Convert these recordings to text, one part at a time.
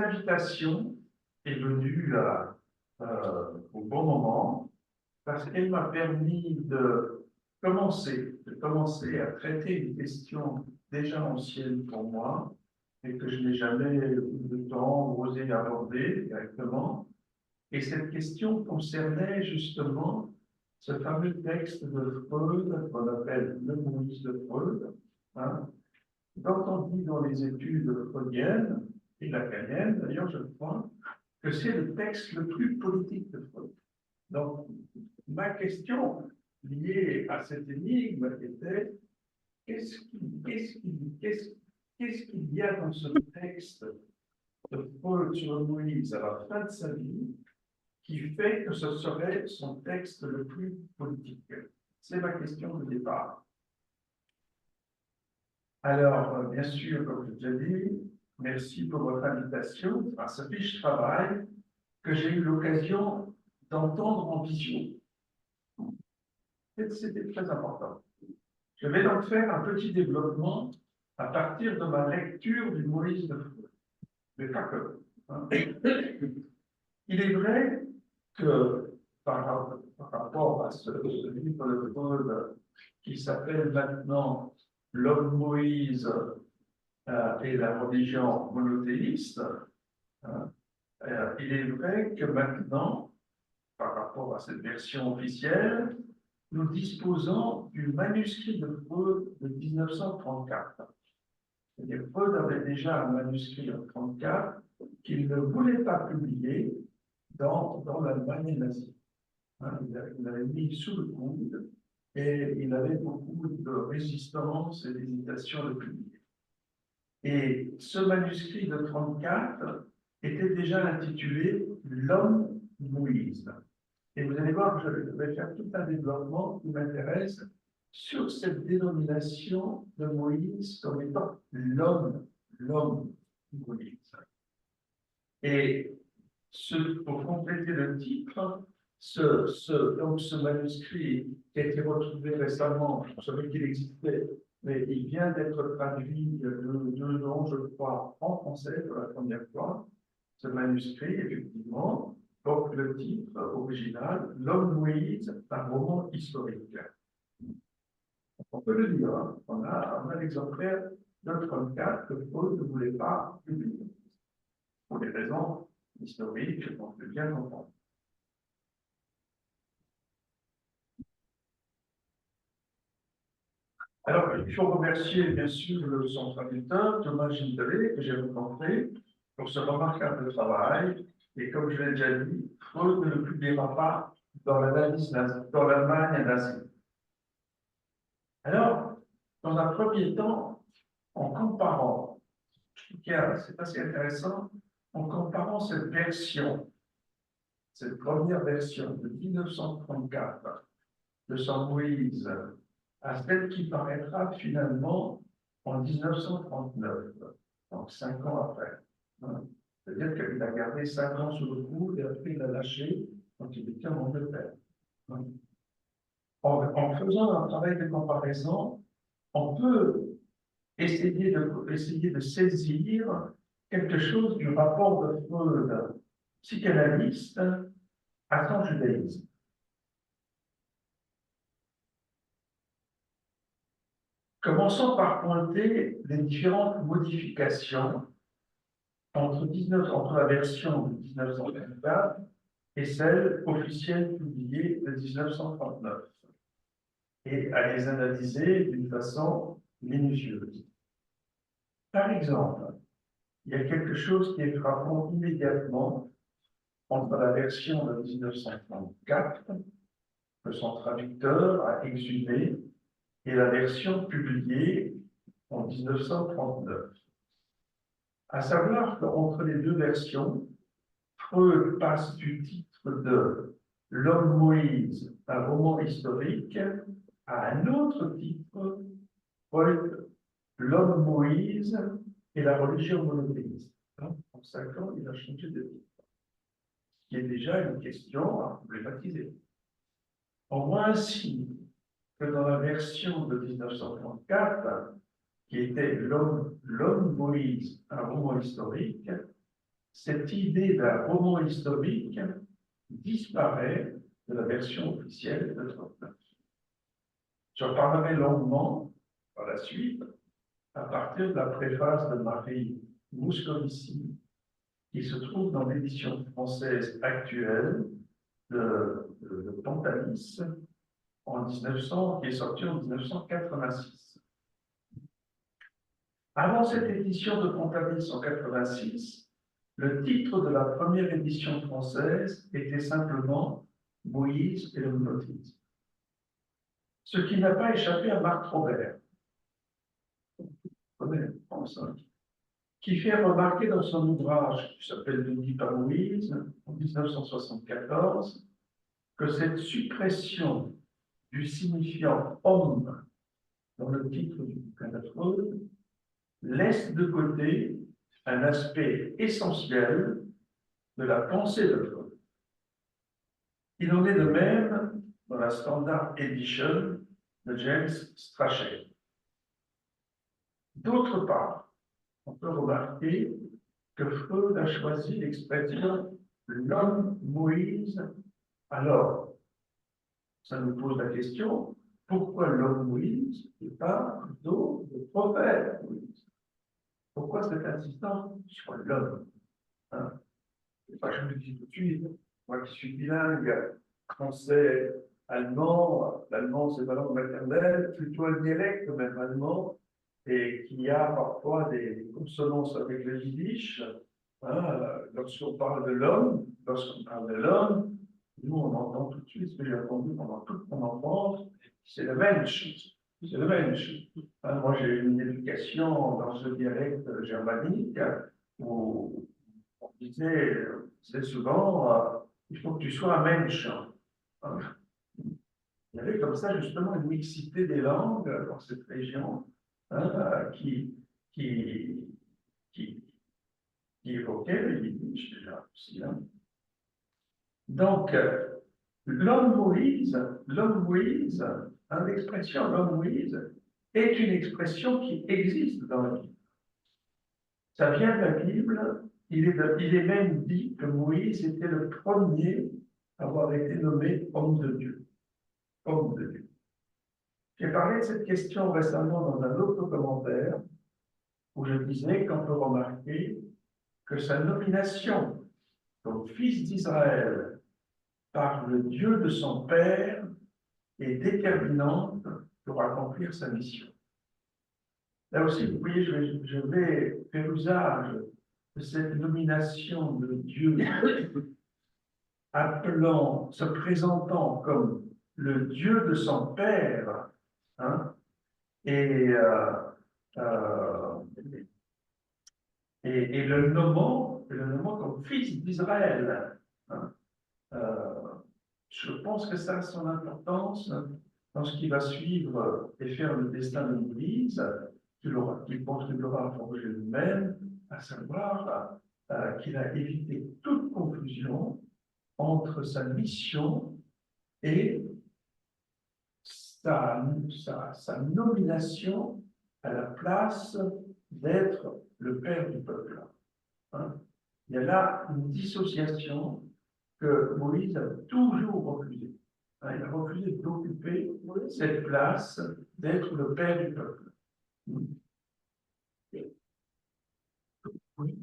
L'invitation est venue au bon moment parce qu'elle m'a permis de commencer à traiter une question déjà ancienne pour moi et que je n'ai jamais eu le temps ou osé aborder directement. Et cette question concernait justement ce fameux texte de Freud qu'on appelle le Moïse de Freud, hein, dont on dit dans les études freudiennes et lacaniennes, d'ailleurs, je crois, que c'est le texte le plus politique de Freud. Donc, ma question liée à cette énigme était qu'est-ce qu'il y a dans ce texte de Freud sur Moïse à la fin de sa vie qui fait que ce serait son texte le plus politique? C'est ma question de départ. Alors, bien sûr, comme je l'ai dit, merci pour votre invitation à ce riche travail que j'ai eu l'occasion d'entendre en vision. C'était très important. Je vais donc faire un petit développement à partir de ma lecture du Moïse de Freud, mais pas que. Hein. Il est vrai que par rapport à ce livre de Freud qui s'appelle maintenant L'homme Moïse et la religion monothéiste, il est vrai que maintenant, par rapport à cette version officielle, nous disposons du manuscrit de Freud de 1934. C'est-à-dire Freud avait déjà un manuscrit en 1934 qu'il ne voulait pas publier dans l'Allemagne nazie. Hein, il l'avait mis sous le coude et il avait beaucoup de résistance et d'hésitation de publier. Et ce manuscrit de 1934 était déjà intitulé L'homme Moïse. Et vous allez voir que je vais faire tout un développement qui m'intéresse sur cette dénomination de Moïse comme étant l'homme Moïse. Et pour compléter le titre, donc ce manuscrit qui a été retrouvé récemment, je savais qu'il existait, mais il vient d'être traduit il y a 2 ans, je crois, en français pour la première fois. Ce manuscrit, effectivement, porte le titre original L'homme Moïse, un roman historique. On peut le dire, hein. On a l'exemplaire de 34 que Freud ne voulait pas publier, pour des raisons historiques, on peut bien comprendre. Alors, il faut remercier bien sûr son traducteur, Thomas Gindelet, que j'ai rencontré pour ce remarquable travail. Et comme je l'ai déjà dit, Freud ne le publiera pas dans l'Allemagne nazie. Alors, dans un premier temps, en comparant, c'est assez intéressant, en comparant cette première version de 1934 de Saint Moïse à celle qui paraîtra finalement en 1939, donc 5 ans après. C'est-à-dire qu'il a gardé 5 ans sous le coude et après il l'a lâché quand il était en Angleterre. En faisant un travail de comparaison, on peut essayer de saisir quelque chose du rapport de Freud, psychanalyste, à son judaïsme. Commençons par pointer les différentes modifications entre la version de 1924 et celle officielle publiée de 1939, et à les analyser d'une façon minutieuse. Par exemple, il y a quelque chose qui est frappant immédiatement entre la version de 1934, que son traducteur a exhumée, et la version publiée en 1939. À savoir qu'entre les 2 versions, Freud passe du titre de L'homme Moïse, un roman historique, à un autre titre, Freud, L'homme Moïse et la religion monothéiste. En 5 ans, il a changé de titre, ce qui est déjà une question à problématiser. On voit ainsi que dans la version de 1934, qui était L'homme Moïse, un roman historique, cette idée d'un roman historique disparaît de la version officielle de 1939. J'en parlerai longuement par la suite, à partir de la préface de Marie Moscovici, qui se trouve dans l'édition française actuelle de Pontalis en 1900, qui est sortie en 1986. Avant cette édition de Pontalis en 1986, le titre de la première édition française était simplement Moïse et le monothéisme. Ce qui n'a pas échappé à Marc Robert, qui fait remarquer dans son ouvrage qui s'appelle Ne dis pas Moïse en 1974 que cette suppression du signifiant homme dans le titre du bouquin de Freud laisse de côté un aspect essentiel de la pensée de Freud. Il en est de même dans la Standard Edition de James Strachey. D'autre part, on peut remarquer que Freud a choisi l'expression l'homme Moïse. Alors, ça nous pose la question, pourquoi l'homme Moïse et pas plutôt le prophète Moïse? Pourquoi cette insistance sur l'homme, hein? Je me dis tout de suite, moi qui suis bilingue, français, allemand, l'allemand c'est ma langue maternelle, plutôt un dialecte même allemand, et qui a parfois des consonances avec le yiddish. Hein, lorsqu'on parle de l'homme, nous on entend tout de suite ce que j'ai entendu pendant toute mon enfance, c'est le Mensch. C'est le Mensch. Hein, moi j'ai eu une éducation dans ce dialecte germanique où on disait souvent il faut que tu sois un Mensch. Hein. Il y avait comme ça justement une mixité des langues dans cette région, hein, qui évoquait le yiddish déjà aussi. Hein. Donc, l'homme Moïse, hein, l'expression l'homme Moïse est une expression qui existe dans la Bible. Ça vient de la Bible, il est même dit que Moïse était le premier à avoir été nommé homme de Dieu. Homme de Dieu. J'ai parlé de cette question récemment dans un autre commentaire où je disais qu'on peut remarquer que sa nomination comme fils d'Israël par le Dieu de son père est déterminante pour accomplir sa mission. Là aussi, vous voyez, je vais faire usage de cette nomination de Dieu se présentant comme le Dieu de son père, hein, et le nommant comme fils d'Israël. Hein. Je pense que ça a son importance dans ce qui va suivre et faire le destin de l'Église, qu'il contribuera à forger lui-même, à savoir qu'il a évité toute confusion entre sa mission et sa nomination à la place d'être le père du peuple. Hein. Il y a là une dissociation que Moïse a toujours refusée. Hein, il a refusé d'occuper cette place d'être le père du peuple. Oui.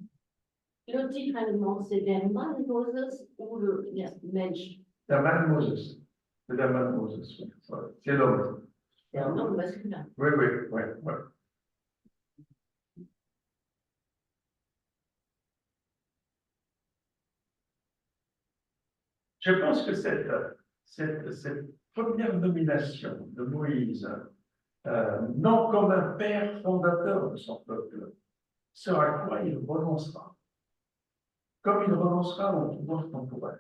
Le titre allemand, c'est der Mann Moses ou le Mensch? Der Mann Moses. C'est der Mann Moses. C'est l'homme. C'est un homme masculin. Oui, oui, oui, oui. Je pense que cette première nomination de Moïse, non comme un père fondateur de son peuple, ce à quoi il renoncera, comme il renoncera au pouvoir temporel.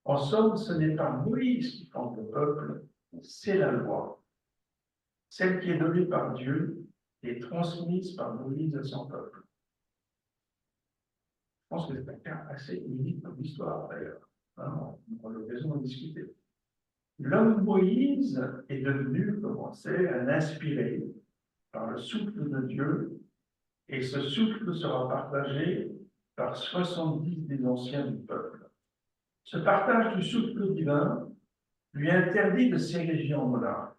En somme, ce n'est pas Moïse qui fonde le peuple, c'est la loi, celle qui est donnée par Dieu et transmise par Moïse à son peuple. Je pense que c'est un cas assez unique dans l'histoire, d'ailleurs. Hein, on aura l'occasion d'en discuter. L'homme Moïse est devenu, comme on sait, un inspiré par le souffle de Dieu, et ce souffle sera partagé par 70 des anciens du peuple. Ce partage du souffle divin lui interdit de s'ériger en monarque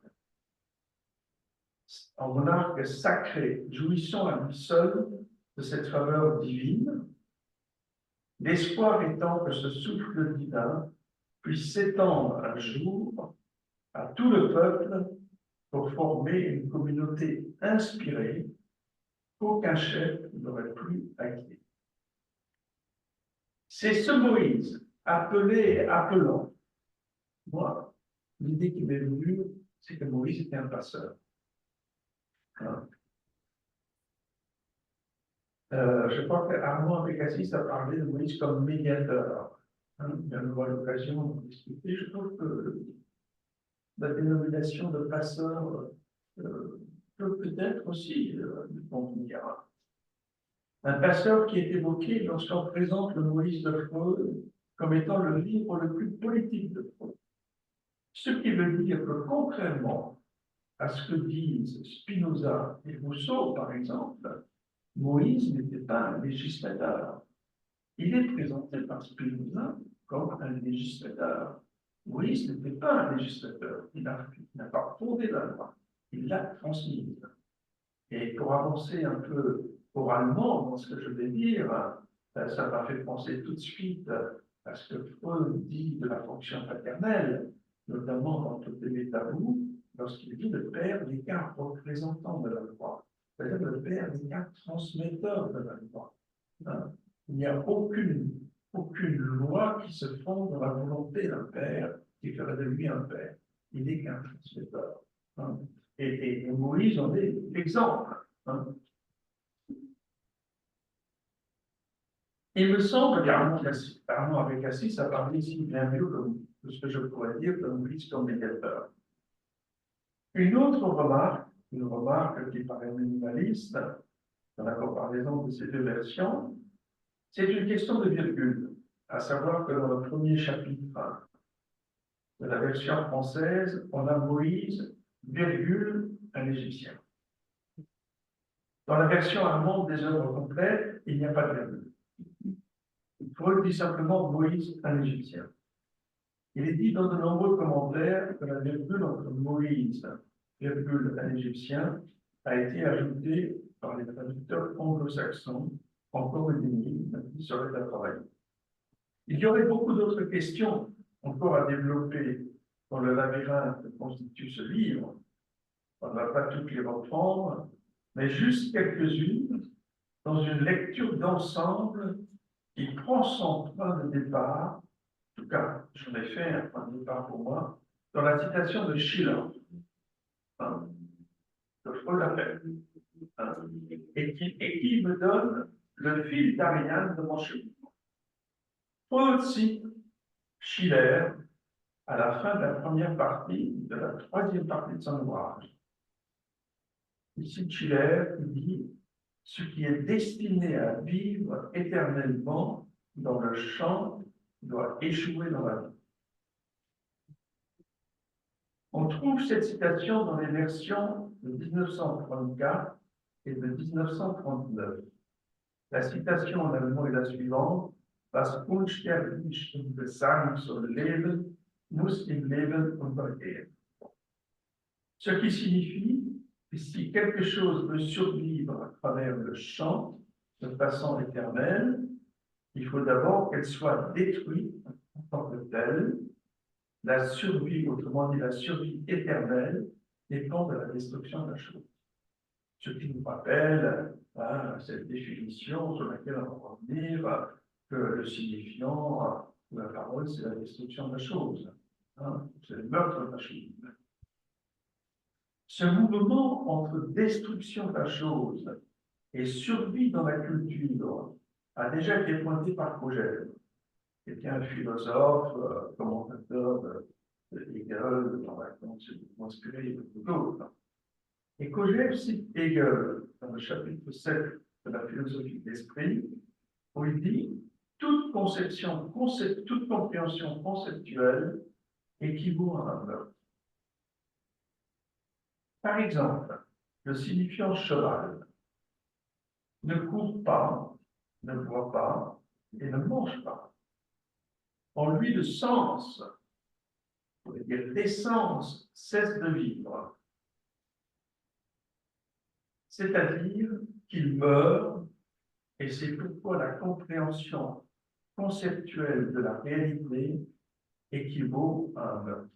sacré, jouissant à lui seul de cette faveur divine, l'espoir étant que ce souffle divin puisse s'étendre un jour à tout le peuple pour former une communauté inspirée qu'aucun chef n'aurait plus acquis. C'est ce Moïse, appelant. Moi, l'idée qui m'est venue, c'est que Moïse était un passeur. Hein. Je crois qu'Armand Bécassis a parlé de Moïse comme médiateur. Hein. Il y a l'occasion de discuter. Je trouve que la dénomination de passeur peut peut-être aussi convenir. Un passeur qui est évoqué lorsqu'on présente le Moïse de Freud comme étant le livre le plus politique de Freud. Ce qui veut dire que, contrairement à ce que disent Spinoza et Rousseau, par exemple, Moïse n'était pas un législateur. Il est présenté par Spinoza comme un législateur. Moïse n'était pas un législateur. Il n'a pas fondé la loi. Il l'a transmise. Et pour avancer un peu oralement dans ce que je vais dire, ça m'a fait penser tout de suite à ce que Freud dit de la fonction paternelle, notamment dans le bébé tabou, lorsqu'il dit le père n'est qu'un représentant de la loi, c'est-à-dire le père n'est qu'un transmetteur de la loi. Hein. Il n'y a aucune loi qui se fonde dans la volonté d'un père qui ferait de lui un père. Il n'est qu'un transmetteur. Hein. Et Moïse en est l'exemple. Hein. Il me semble qu'Armand avec Assis a parlé ici bien mieux de ce que je pourrais dire de Moïse comme médiateur. Une autre remarque, une remarque qui paraît minimaliste dans la comparaison de ces deux versions, c'est une question de virgule, à savoir que dans le premier chapitre de la version française, on a Moïse, virgule, un Égyptien. Dans la version allemande des œuvres complètes, il n'y a pas de virgule. Freud dit simplement Moïse, un Égyptien. Il est dit dans de nombreux commentaires que la virgule entre Moïse, virgule, un Égyptien, a été ajoutée par les traducteurs anglo-saxons, encore une énigme qui serait à travailler. Il y aurait beaucoup d'autres questions encore à développer dans le labyrinthe que constitue ce livre. On ne va pas toutes les reprendre, mais juste quelques-unes dans une lecture d'ensemble qui prend son point de départ, en tout cas, j'en ai fait un point de départ pour moi, dans la citation de Schiller, hein, de Freud l'appelle, hein, et qui me donne le fil d'Ariane de mon chemin. Freud cite Schiller à la fin de la première partie de la troisième partie de son ouvrage. Il cite Schiller qui dit « Ce qui est destiné à vivre éternellement dans le champ doit échouer dans la vie. » On trouve cette citation dans les versions de 1934 et de 1939. La citation en allemand est la suivante: Was unsterblich und Gesang soll leben, muss im Leben untergehen. Ce qui signifie que si quelque chose veut survivre à travers le chant de façon éternelle, il faut d'abord qu'elle soit détruite en tant que telle. La survie, autrement dit la survie éternelle, dépend de la destruction de la chose. Ce qui nous rappelle cette définition sur laquelle on va revenir, que le signifiant de la parole, c'est la destruction de la chose. Hein, c'est le meurtre de la chose. Ce mouvement entre destruction de la chose et survie dans la culture a déjà été pointé par Kojève, qui était un philosophe, commentateur de Hegel, dans la inspiré de d'autres. Et Kojève cite Hegel dans le chapitre 7 de la philosophie de l'esprit, où il dit toute compréhension conceptuelle équivaut à un meurtre. Par exemple, le signifiant cheval ne court pas, ne voit pas et ne mange pas. En lui, le sens, on pourrait dire l'essence, cesse de vivre. C'est-à-dire qu'il meurt, et c'est pourquoi la compréhension conceptuelle de la réalité équivaut à un meurtre.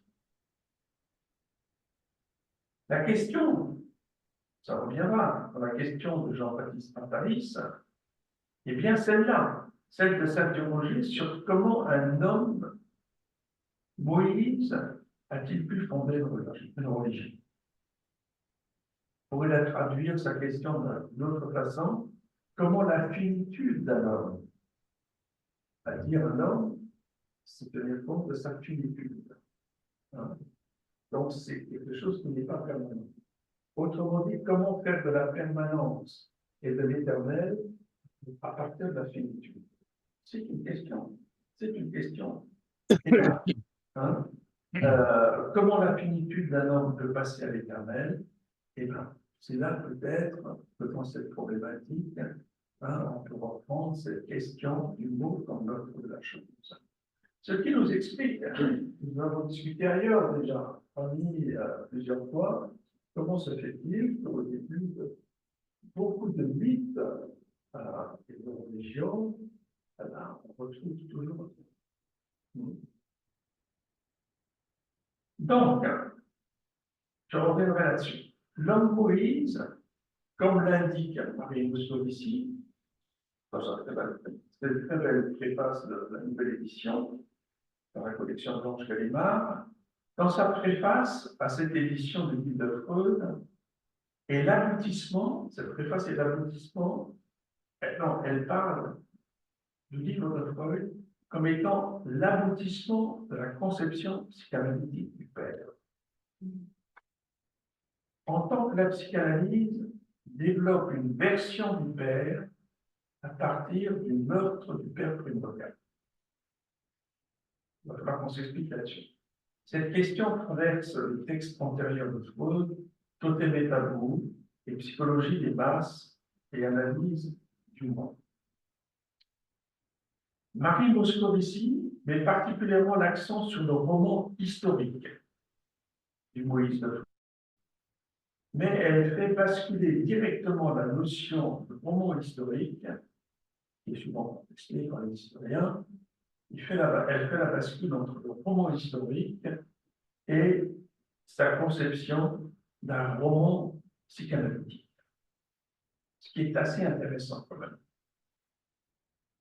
La question, ça reviendra dans la question de Jean-Baptiste Pantalis, est bien celle-là, celle de s'interroger sur comment un homme, Moïse, a-t-il pu fonder une religion? On pourrait la traduire, sa question d'une autre façon, comment la finitude d'un homme, c'est-à-dire un homme, c'est tenir compte de sa finitude. Hein? Donc c'est quelque chose qui n'est pas permanent. Autrement dit, comment faire de la permanence et de l'éternel à partir de la finitude? C'est une question. C'est une question. Hein? Comment la finitude d'un homme peut passer à l'éternel? Eh bien, c'est là peut-être que dans cette problématique, on peut reprendre cette question du mot comme l'autre de la chose. Ce qui nous explique, nous avons discuté ailleurs déjà, plusieurs fois, comment se fait-il qu'au début de beaucoup de mythes et de religions, on retrouve toujours. Donc, je reviendrai là-dessus. L'homme Moïse, comme l'indique Marie Moscovici, dans sa très belle préface de la nouvelle édition, dans la collection d'Ange Gallimard, dans sa préface à cette édition du livre de Freud, et l'aboutissement, cette préface est l'aboutissement, elle parle du livre de Freud comme étant l'aboutissement de la conception psychanalytique du père. En tant que la psychanalyse développe une version du père à partir du meurtre du père primordial. Il va falloir qu'on s'explique là-dessus. Cette question traverse le texte antérieur de Freud, Totem et tabou, et psychologie des masses et analyse du monde. Marie Moscovici met particulièrement l'accent sur le roman historique du Moïse de Freud. Mais elle fait basculer directement la notion de roman historique, qui est souvent contestée par les historiens, elle fait la bascule entre le roman historique et sa conception d'un roman psychanalytique. Ce qui est assez intéressant quand même.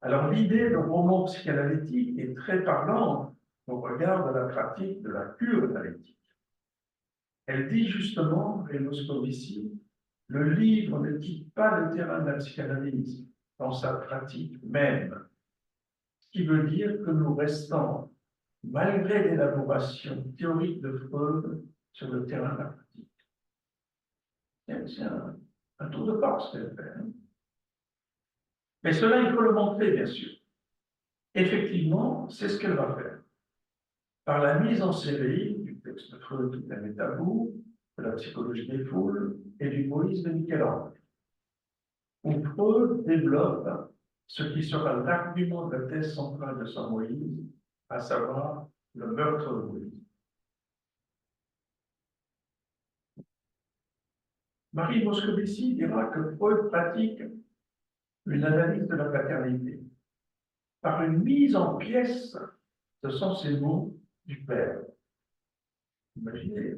Alors l'idée de roman psychanalytique est très parlante au regard de la pratique de la cure analytique. Elle dit justement, et Moscovici, le livre ne quitte pas le terrain de la psychanalyse dans sa pratique même, ce qui veut dire que nous restons, malgré l'élaboration théorique de Freud, sur le terrain de la pratique. C'est un tour de force qu'elle fait. Hein. Mais cela, il faut le montrer, bien sûr. Effectivement, c'est ce qu'elle va faire. Par la mise en série du texte de Freud, de la métabou, de la psychologie des foules et du Moïse de Michel-Ange, où Freud développe ce qui sera l'argument de la thèse centrale de son Moïse, à savoir le meurtre de Moïse. Marie Moscovici dira que Freud pratique une analyse de la paternité par une mise en pièces, ce sont ces mots, du père. Imaginez,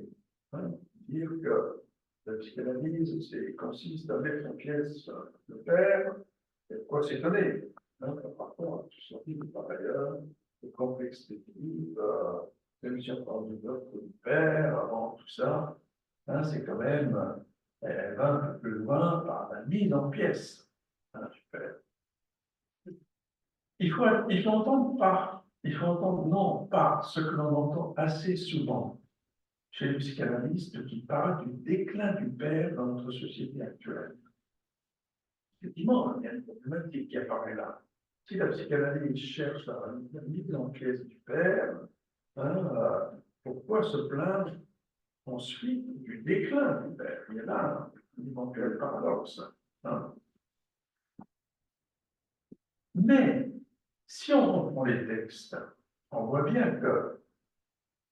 dire que la psychanalyse consiste à mettre en pièces le père, et quoi s'étonner, parfois, tu sortis par ailleurs, le complexité, l'émission par du meurtre du père, avant tout ça, c'est quand même, elle va un peu plus loin par la mise en pièces du père. Il faut entendre non pas ce que l'on entend assez souvent chez les psychanalystes qui parlent du déclin du père dans notre société actuelle. Effectivement, il y a une problématique qui apparaît là. Si la psychanalyse cherche la mise en pièces du père, pourquoi se plaindre ensuite du déclin du père? Il y a là un éventuel paradoxe. Mais si on reprend les textes, on voit bien que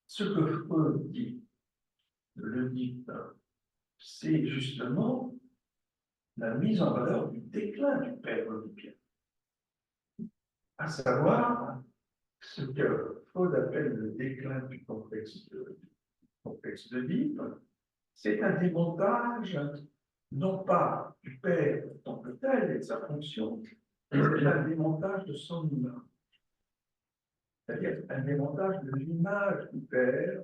ce que Freud dit, le dit, c'est justement la mise en valeur du déclin du père oedipien, à savoir ce que Freud appelle le déclin du complexe d'Oedipe. C'est un démontage, non pas du père en tant que tel et de sa fonction, mais c'est un démontage de son image. C'est-à-dire un démontage de l'image du père.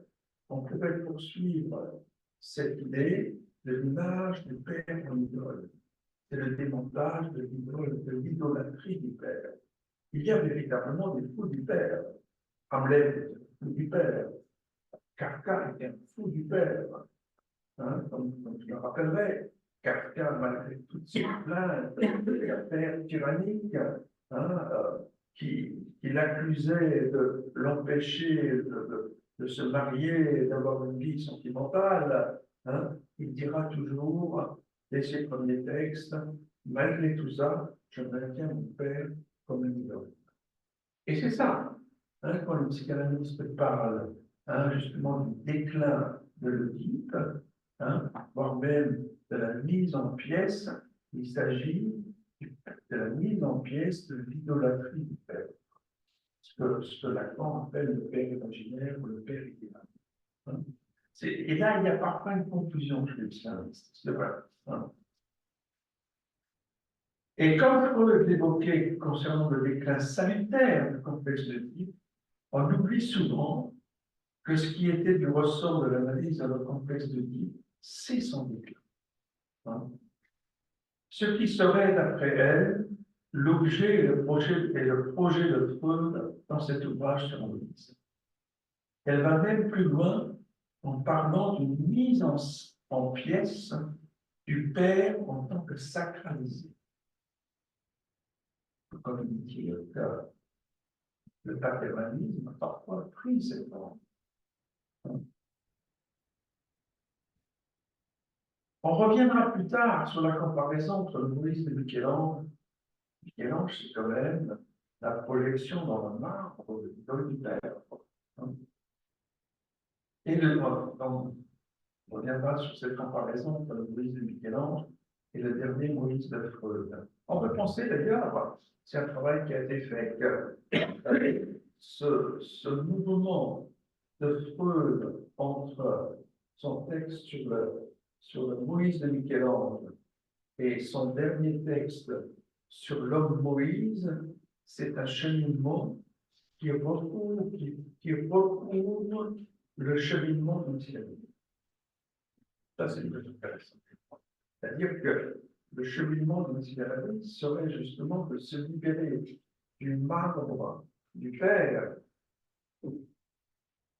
On pourrait poursuivre cette idée de l'image du père en idole. C'est le démontage de l'idolâtrie du père. Il y a véritablement des fous du père. Hamlet était un fou du père. Kafka était un fou du père. Hein, comme je le rappellerai, Kafka, malgré toutes ses plaintes, un père tyrannique, hein, qui l'accusait de l'empêcher de se marier, d'avoir une vie sentimentale, hein, il dira toujours, dès ses premiers textes, malgré tout ça, je maintiens mon père comme un idole. Et c'est ça, hein, quand le psychanalyste parle justement du déclin de l'Oedipe, voire même de la mise en pièces, il s'agit de la mise en pièces de l'idolâtrie du père, ce que Lacan appelle le père imaginaire ou le père idéal. Hein. Et là, il y a parfois une confusion chez les psychanalystes, c'est vrai. Hein. Et comme Freud l'évoquait concernant le déclin salutaire du complexe d'Oedipe, on oublie souvent que ce qui était du ressort de l'analyse de notre complexe d'Oedipe, c'est son déclin. Hein. Ce qui serait, d'après elle, l'objet et le projet de Freud dans cet ouvrage sur l'Église. Elle va même plus loin en parlant d'une mise en pièces du père en tant que sacralisé. Comme il dit que le paternalisme a parfois pris cette forme. On reviendra plus tard sur la comparaison entre le Moïse et Michel-Ange. Michel-Ange, c'est quand même la projection dans le marbre de l'idole du père. Et on reviendra sur cette comparaison entre le Moïse de Michel-Ange et le dernier Moïse de Freud. On peut penser d'ailleurs, c'est un travail qui a été fait, que ce mouvement de Freud entre son texte sur le Moïse de Michel-Ange et son dernier texte sur l'homme Moïse, c'est un cheminement qui recouvre le cheminement de Michel-Ange. Ça, c'est une chose intéressante. C'est-à-dire que le cheminement de Michel-Ange serait justement de se libérer du marbre du père,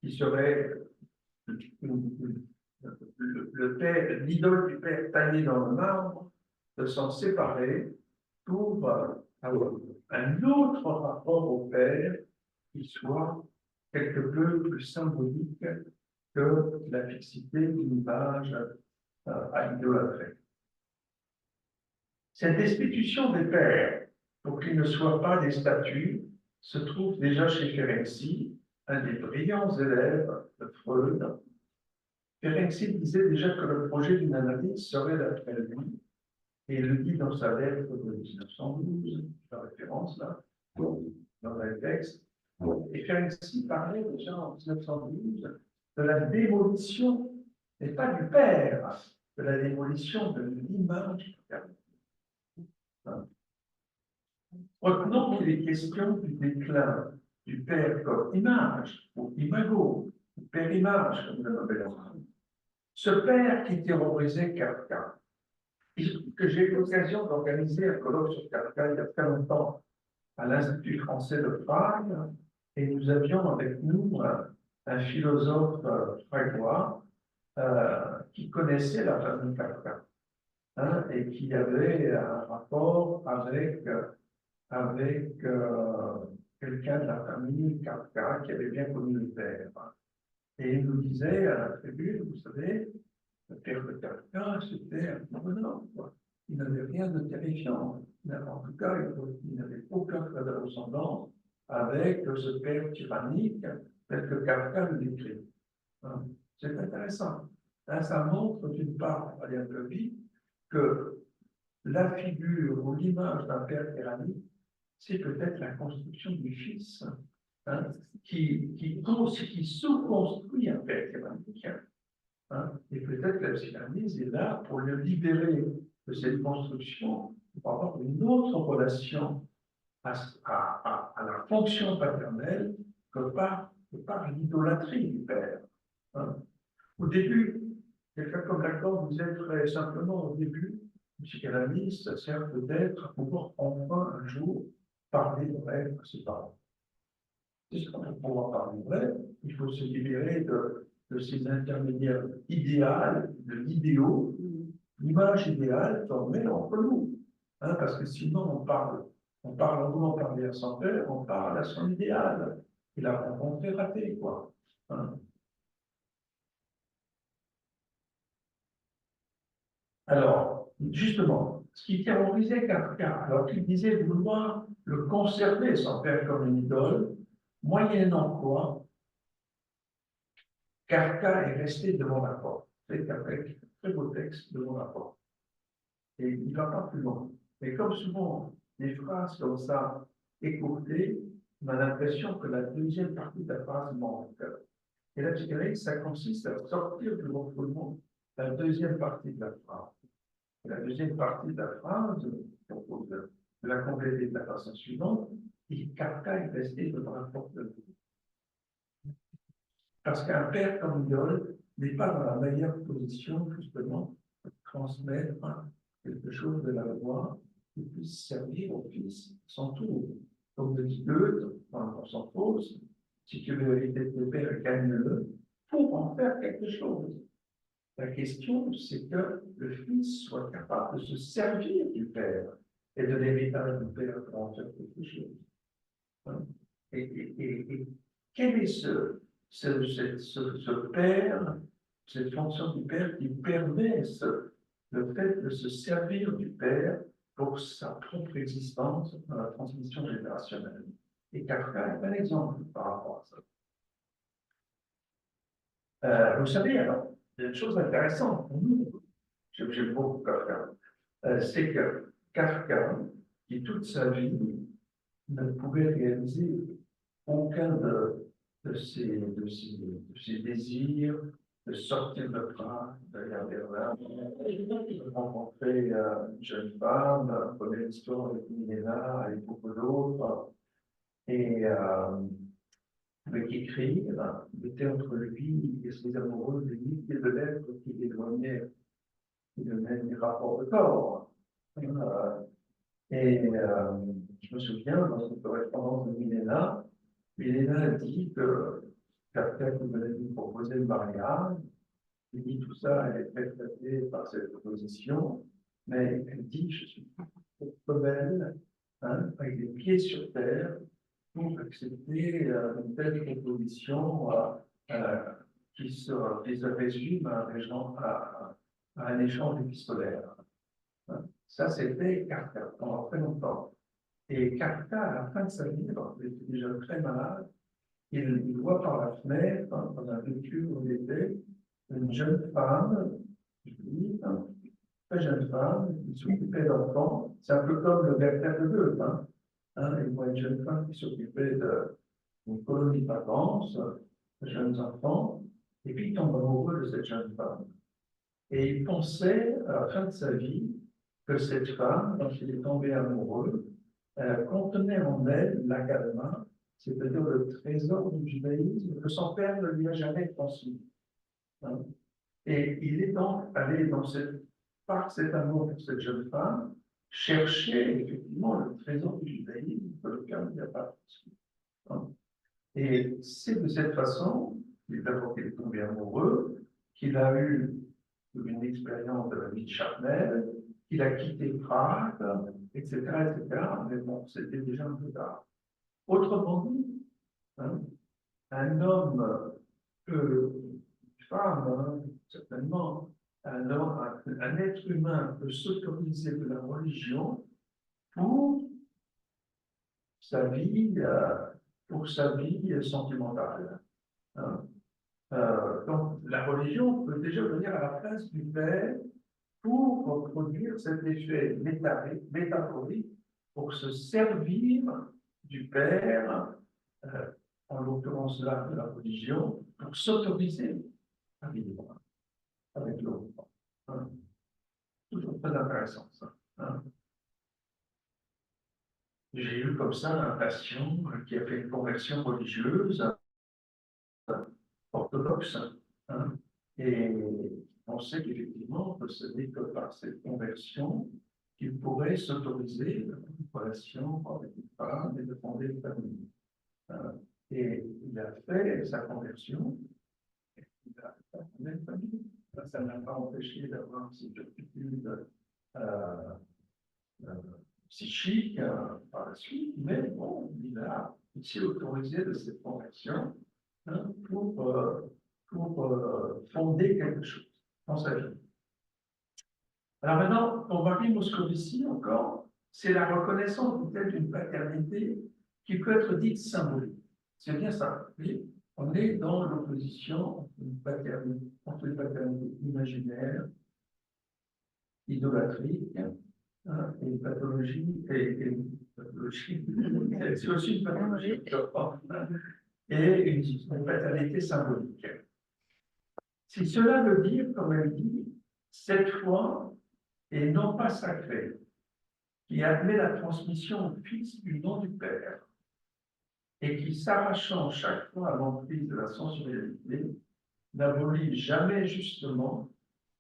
qui serait le père, l'idole du père taillé dans le marbre, de s'en séparer pour avoir un autre rapport au père qui soit quelque peu plus symbolique que la fixité d'une image à idolâtrer. Cette destitution des pères, pour qu'ils ne soient pas des statues, se trouve déjà chez Ferenczi, un des brillants élèves de Freud. Ferenczi disait déjà que le projet d'une analyse serait d'après lui, et il le dit dans sa lettre de 1912, la référence là, dans le texte. Et Ferenczi parlait déjà en 1912 de la démolition, et pas du père, de la démolition de l'image. Retenons qu'il est question du déclin du père comme image, ou imago, ou père-image, comme le l'appelle. Ce père qui terrorisait Kafka, que j'ai eu l'occasion d'organiser un colloque sur Kafka il y a très longtemps à l'Institut français de Prague, et nous avions avec nous un philosophe pragois qui connaissait la famille Kafka, et qui avait un rapport avec quelqu'un de la famille Kafka qui avait bien connu le père. Et il nous disait à la tribune, vous savez, le père de Kafka, c'était un bonhomme, quoi. il n'avait rien de terrifiant. En tout cas, il n'avait aucun trait de ressemblance avec ce père tyrannique tel que Kafka le décrit. Hein. C'est intéressant. Là, ça montre d'une part, on va aller un peu vite, que la figure ou l'image d'un père tyrannique, c'est peut-être la construction du fils, hein, qui sous-construit un père tyrannique. Hein, et peut-être que la psychanalyse est là pour le libérer de cette construction, pour avoir une autre relation à la fonction paternelle que par l'idolâtrie du père. Hein. Au début, quelqu'un comme Lacan vous êtes très simplement au début, le psychanalyste, ça sert peut-être à pouvoir enfin un jour parler vrai à ses parents. Pour pouvoir parler vrai, il faut se libérer de ces intermédiaires idéaux, de l'idéal, l'image idéale formée entre nous. Hein, parce que sinon, en voulant parler à son père, on parle à son idéal. Il a rencontré raté, quoi. Hein. Alors, justement, ce qui terrorisait Kafka, alors qu'il disait vouloir le conserver, son père, comme une idole, moyennant quoi, Kafka est resté devant la porte. C'est avec un très beau texte devant la porte. Et il ne va pas plus loin. Mais comme souvent, des phrases comme ça, écourtées, on a l'impression que la deuxième partie de la phrase manque. Et la psychanalyse, ça consiste à sortir du refoulement la deuxième partie de la phrase. Et la deuxième partie de la phrase, on propose de la compléter de la façon suivante, et Kafka est resté devant la porte de Dieu. Parce qu'un père comme idole n'est pas dans la meilleure position, justement, de transmettre quelque chose de la loi qui puisse servir au fils son tour. Comme le dit Goethe, dans son Faust, si tu veux hériter de père, gagne-le pour en faire quelque chose. La question, c'est que le fils soit capable de se servir du père et de l'héritage du père pour en faire quelque chose. Hein. Et quel est ce père, cette fonction du père qui permet le fait de se servir du père pour sa propre existence dans la transmission générationnelle? Et Kafka est un exemple par rapport à ça. Vous savez, alors, il y a une chose intéressante pour nous, j'aime beaucoup Kafka, c'est que Kafka, qui toute sa vie ne pouvait réaliser aucun de ses désirs, de sortir de Prague, d'aller à Berlin, de rencontrer une jeune femme, connaître l'histoire avec Milena et beaucoup d'autres, et avec écrire, il était entre lui et ses amoureux des milliers de lettres qui l'éloignaient des rapports de corps. Je me souviens, dans une correspondance de Milena, Milena dit que Kafka qui venait lui proposer le mariage, il dit tout ça, elle est très flattée par cette proposition, mais elle dit, je suis trop belle, hein, avec les pieds sur terre, pour accepter une telle proposition qui se résume à un échange épistolaire. Hein. Ça, c'était Kafka pendant très longtemps. Et Kafka, à la fin de sa vie, il était déjà très malade, il voit par la fenêtre, dans un véhicule où il était, une jeune femme, juive, très jeune femme, qui s'occupait d'enfants. C'est un peu comme le Werther de Goethe. Il voit une jeune femme qui s'occupait d'une colonie de vacances, de jeunes enfants, et puis il tombe amoureux de cette jeune femme. Et il pensait, à la fin de sa vie, que cette femme, quand il est tombé amoureux, contenait en elle l'agama, c'est-à-dire le trésor du judaïsme que son père ne lui a jamais transmis. Hein. Et il est donc allé par cet amour pour cette jeune femme, chercher effectivement le trésor du judaïsme que le père ne lui a pas transmis. Hein. Et c'est de cette façon, d'abord qu'il est tombé amoureux, qu'il a eu une expérience de la vie de charnelle, qu'il a quitté Prague, etc., etc. Mais bon, c'était déjà un peu tard. Autrement dit, hein, un homme, une femme, certainement, un être humain peut s'autoriser de la religion pour sa vie, sentimentale. Hein. Donc, la religion peut déjà venir à la place du père pour produire cet effet métaphorique, pour se servir du père, en l'occurrence là de la religion, pour s'autoriser à vivre avec l'autre. Hein. Toujours très intéressant ça. Hein. J'ai eu comme ça un patient qui a fait une conversion religieuse orthodoxe. Hein, et on sait qu'effectivement, que ce n'est que par cette conversion qu'il pourrait s'autoriser une relation avec une femme et de fonder une famille. Et il a fait sa conversion, et il a fondé une famille. Ça n'a pas empêché d'avoir ces turpitudes psychiques par la suite, mais bon, il s'est autorisé de cette conversion, hein, pour fonder quelque chose dans sa vie. Alors maintenant, pour Marie Moscovici encore, c'est la reconnaissance peut-être d'une paternité qui peut être dite symbolique. C'est bien ça. Oui, on est dans l'opposition entre une paternité imaginaire, idolâtrique, hein, et une pathologie, c'est aussi une pathologie, je crois, et une paternité symbolique. Si cela veut dire, comme elle dit, cette foi est non pas sacrée, qui admet la transmission au Fils du nom du Père, et qui, s'arrachant chaque fois à l'emprise de la sensualité, n'abolit jamais justement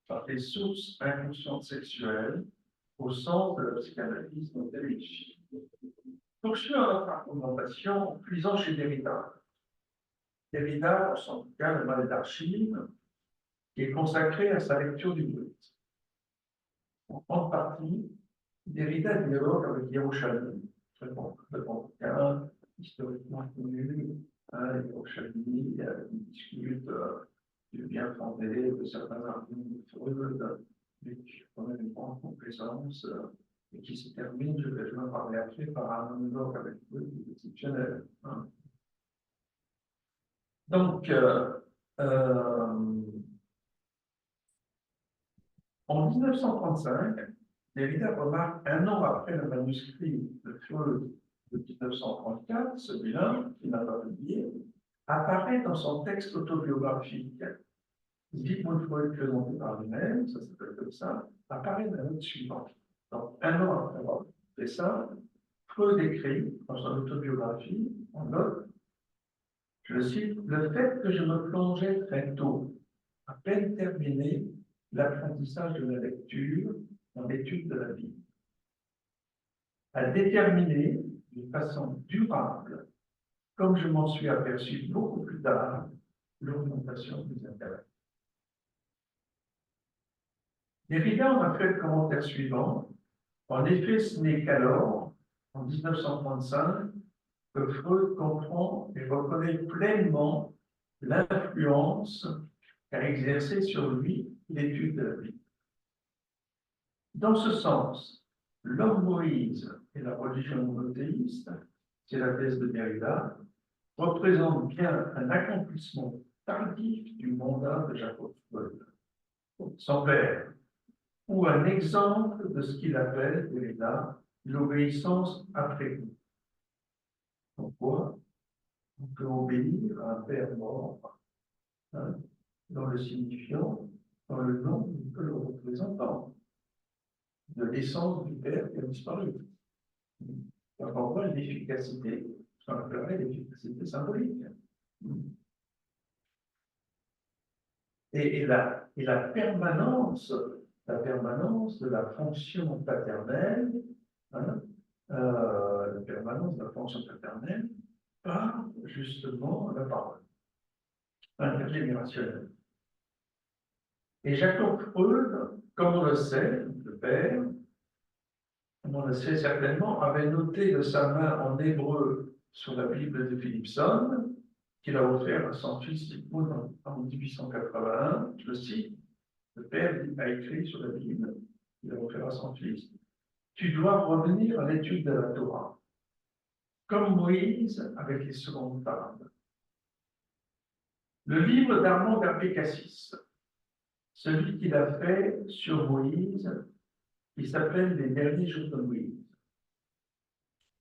par des sources inconscientes sexuelles au sens de la psychanalyse dont elle est issue. Poursuivons notre argumentation en puisant chez Derrida. Derrida, en tout cas, le mal d'archives, qui est consacré à sa lecture du bouddhisme. En grande partie, Derrida dialogue avec Yerushalmi, très bon bouquin, historiquement connu, Yerushalmi, il discute du bien fondé de certains arguments de Freud, mais qui quand même une grande complaisance, et qui se termine, je vais en parler après, par un monologue avec Freud exceptionnel. Hein. Donc, en 1935, Derrida remarque, un an après le manuscrit de Freud de 1934, celui-là, qui n'a pas publié, apparaît dans son texte autobiographique. Sigmund Freud présenté par lui-même, ça s'appelle comme ça, apparaît dans la note suivante. Donc, un an après avoir fait ça, Freud écrit dans son autobiographie, en note, je cite, le fait que je me plongeais très tôt, à peine terminé, l'apprentissage de la lecture dans l'étude de la vie, a déterminé d'une façon durable, comme je m'en suis aperçu beaucoup plus tard, l'augmentation des intérêts. Derrida en a fait le commentaire suivant. En effet, ce n'est qu'alors, en 1935, que Freud comprend et reconnaît pleinement l'influence qu'a exercée sur lui l'étude de la vie. Dans ce sens, l'homme Moïse et la religion monothéiste, c'est la thèse de Derrida, représentent bien un accomplissement tardif du mandat de Jacob Freud, son père, ou un exemple de ce qu'il appelle, Derrida, l'obéissance après coup. Pourquoi? On peut obéir à un père mort, hein, dans le signifiant, dans le nom que le représentant, de l'essence du père qui a disparu. Donc on voit l'efficacité, ce qu'on appellerait l'efficacité symbolique. Et la permanence de la fonction paternelle, hein, la permanence de la fonction paternelle par justement la parole intergénérationnelle. Et Jacob Freud, comme on le sait, le père, comme on le sait certainement, avait noté de sa main en hébreu sur la Bible de Philipson, qu'il a offert à son fils Sigmund en 1881, je le cite, Le Père a écrit sur la Bible, il a offert à son Fils, tu dois revenir à l'étude de la Torah, comme Moïse avec les secondes tables. Le livre d'Armand Garbet-Cassis, celui qu'il a fait sur Moïse, qui s'appelle Les derniers jours de Moïse,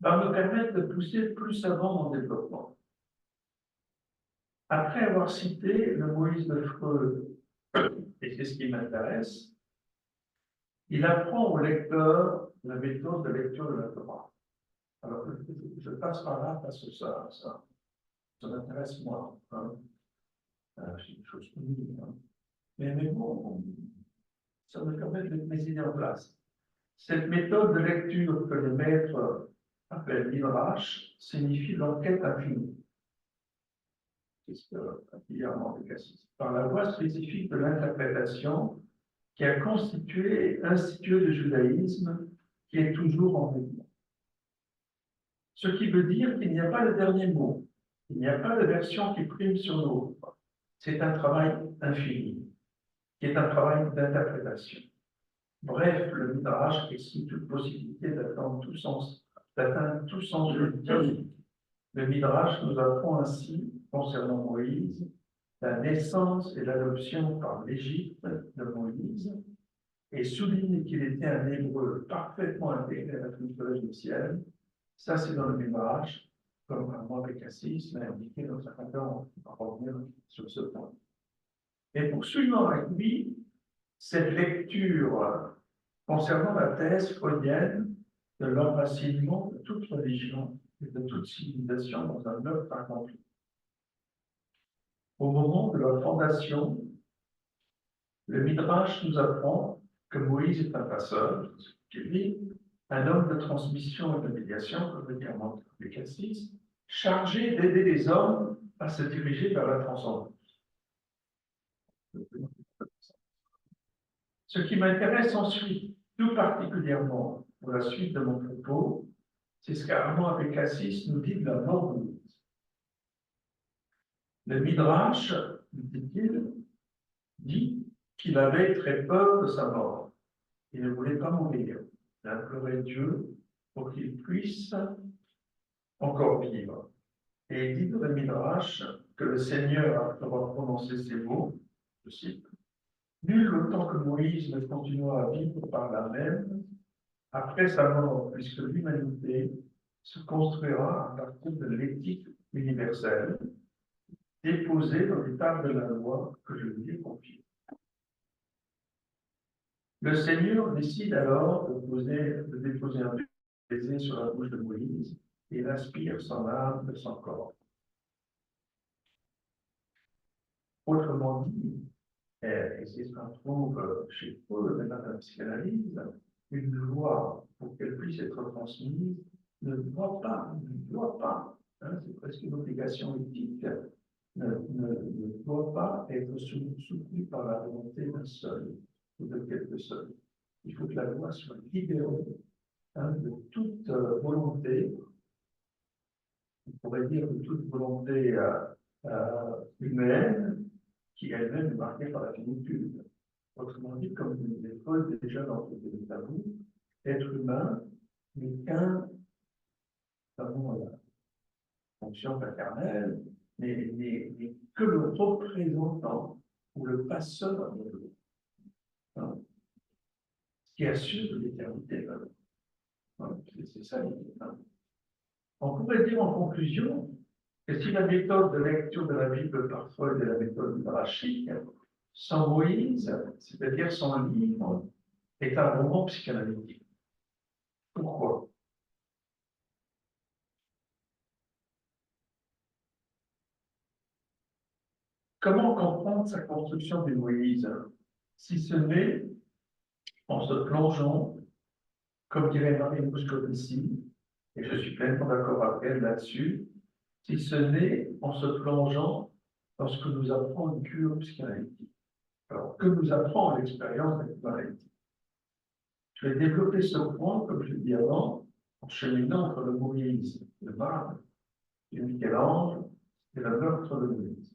va me permettre de pousser plus avant mon développement. Après avoir cité le Moïse de Freud, et c'est ce qui m'intéresse, il apprend au lecteur la méthode de lecture de la Torah. Alors, je passe par là parce que ça m'intéresse moi. Hein. C'est une chose connue. Hein. Mais bon, ça me permet de mettre mes idées en place. Cette méthode de lecture que les maîtres appellent Midrash signifie l'enquête infinie. C'est ce que dit Armand de Cassis. Par la voie spécifique de l'interprétation qui a constitué institué le judaïsme qui est toujours en mouvement. Ce qui veut dire qu'il n'y a pas de dernier mot, il n'y a pas de version qui prime sur l'autre. C'est un travail infini, qui est un travail d'interprétation. Bref, le Midrash explique toute possibilité d'atteindre tout sens de Dieu. Le Midrash nous apprend ainsi, concernant Moïse, la naissance et l'adoption par l'Égypte de Moïse, et souligne qu'il était un hébreu parfaitement intégré à la culture égyptienne. Ça, c'est dans le Midrash, comme Armand Cassis l'a indiqué dans sa conférence. On va revenir sur ce point. Et poursuivant avec lui, cette lecture concernant la thèse freudienne de l'enracinement de toute religion et de toute civilisation dans un œuvre accompli. Au moment de leur fondation, le Midrash nous apprend que Moïse est un passeur, qu'il dit, un homme de transmission et de médiation, comme le dit Armand Cassis, chargé d'aider les hommes à se diriger vers la transcendance. Ce qui m'intéresse ensuite, tout particulièrement pour la suite de mon propos, c'est ce qu'Armand Cassis nous dit de la mort de Moïse. Le Midrash, dit-il, dit qu'il avait très peur de sa mort. Il ne voulait pas mourir. Il implorait Dieu pour qu'il puisse encore vivre. Et il dit dans le Midrash que le Seigneur, après avoir prononcé ces mots, je cite, nul autant que Moïse ne continua à vivre par la même, après sa mort, puisque l'humanité se construira à partir de l'éthique universelle, déposée dans les tables de la loi que je lui ai confiée. Le Seigneur décide alors de déposer un baiser sur la bouche de Moïse et il aspire son âme de son corps. Autrement dit, et c'est ce qu'on trouve chez Freud dans la psychanalyse, une loi, pour qu'elle puisse être transmise, ne doit pas, hein, c'est presque une obligation éthique, ne doit pas être soutenue par la volonté d'un seul ou de quelques seuls. Il faut que la loi soit libérée de toute volonté, on pourrait dire de toute volonté humaine, qui elle-même est marquée par la finitude. Autrement dit, comme vous le Freud déjà dans le tabou, être humain n'est qu'un, pardon, la fonction paternelle, n'est que le représentant ou le passeur de l'autre, hein, qui assure l'éternité. Hein, c'est ça l'idée. Hein. On pourrait dire en conclusion que si la méthode de lecture de la Bible par Freud est la méthode midrashique, sans Moïse, c'est-à-dire son livre, est un roman psychanalytique. Pourquoi? Comment comprendre sa construction de Moïse, si ce n'est en se plongeant, comme dirait Marie Moscovici, et je suis pleinement d'accord avec elle là-dessus, si ce n'est en se plongeant dans ce que nous apprend une cure psychanalytique. Alors, que nous apprend l'expérience de la psychanalytique? Je vais développer ce point, comme je l'ai dit avant, en cheminant entre le Moïse, le marbre, le Michel-Ange et le meurtre de Moïse.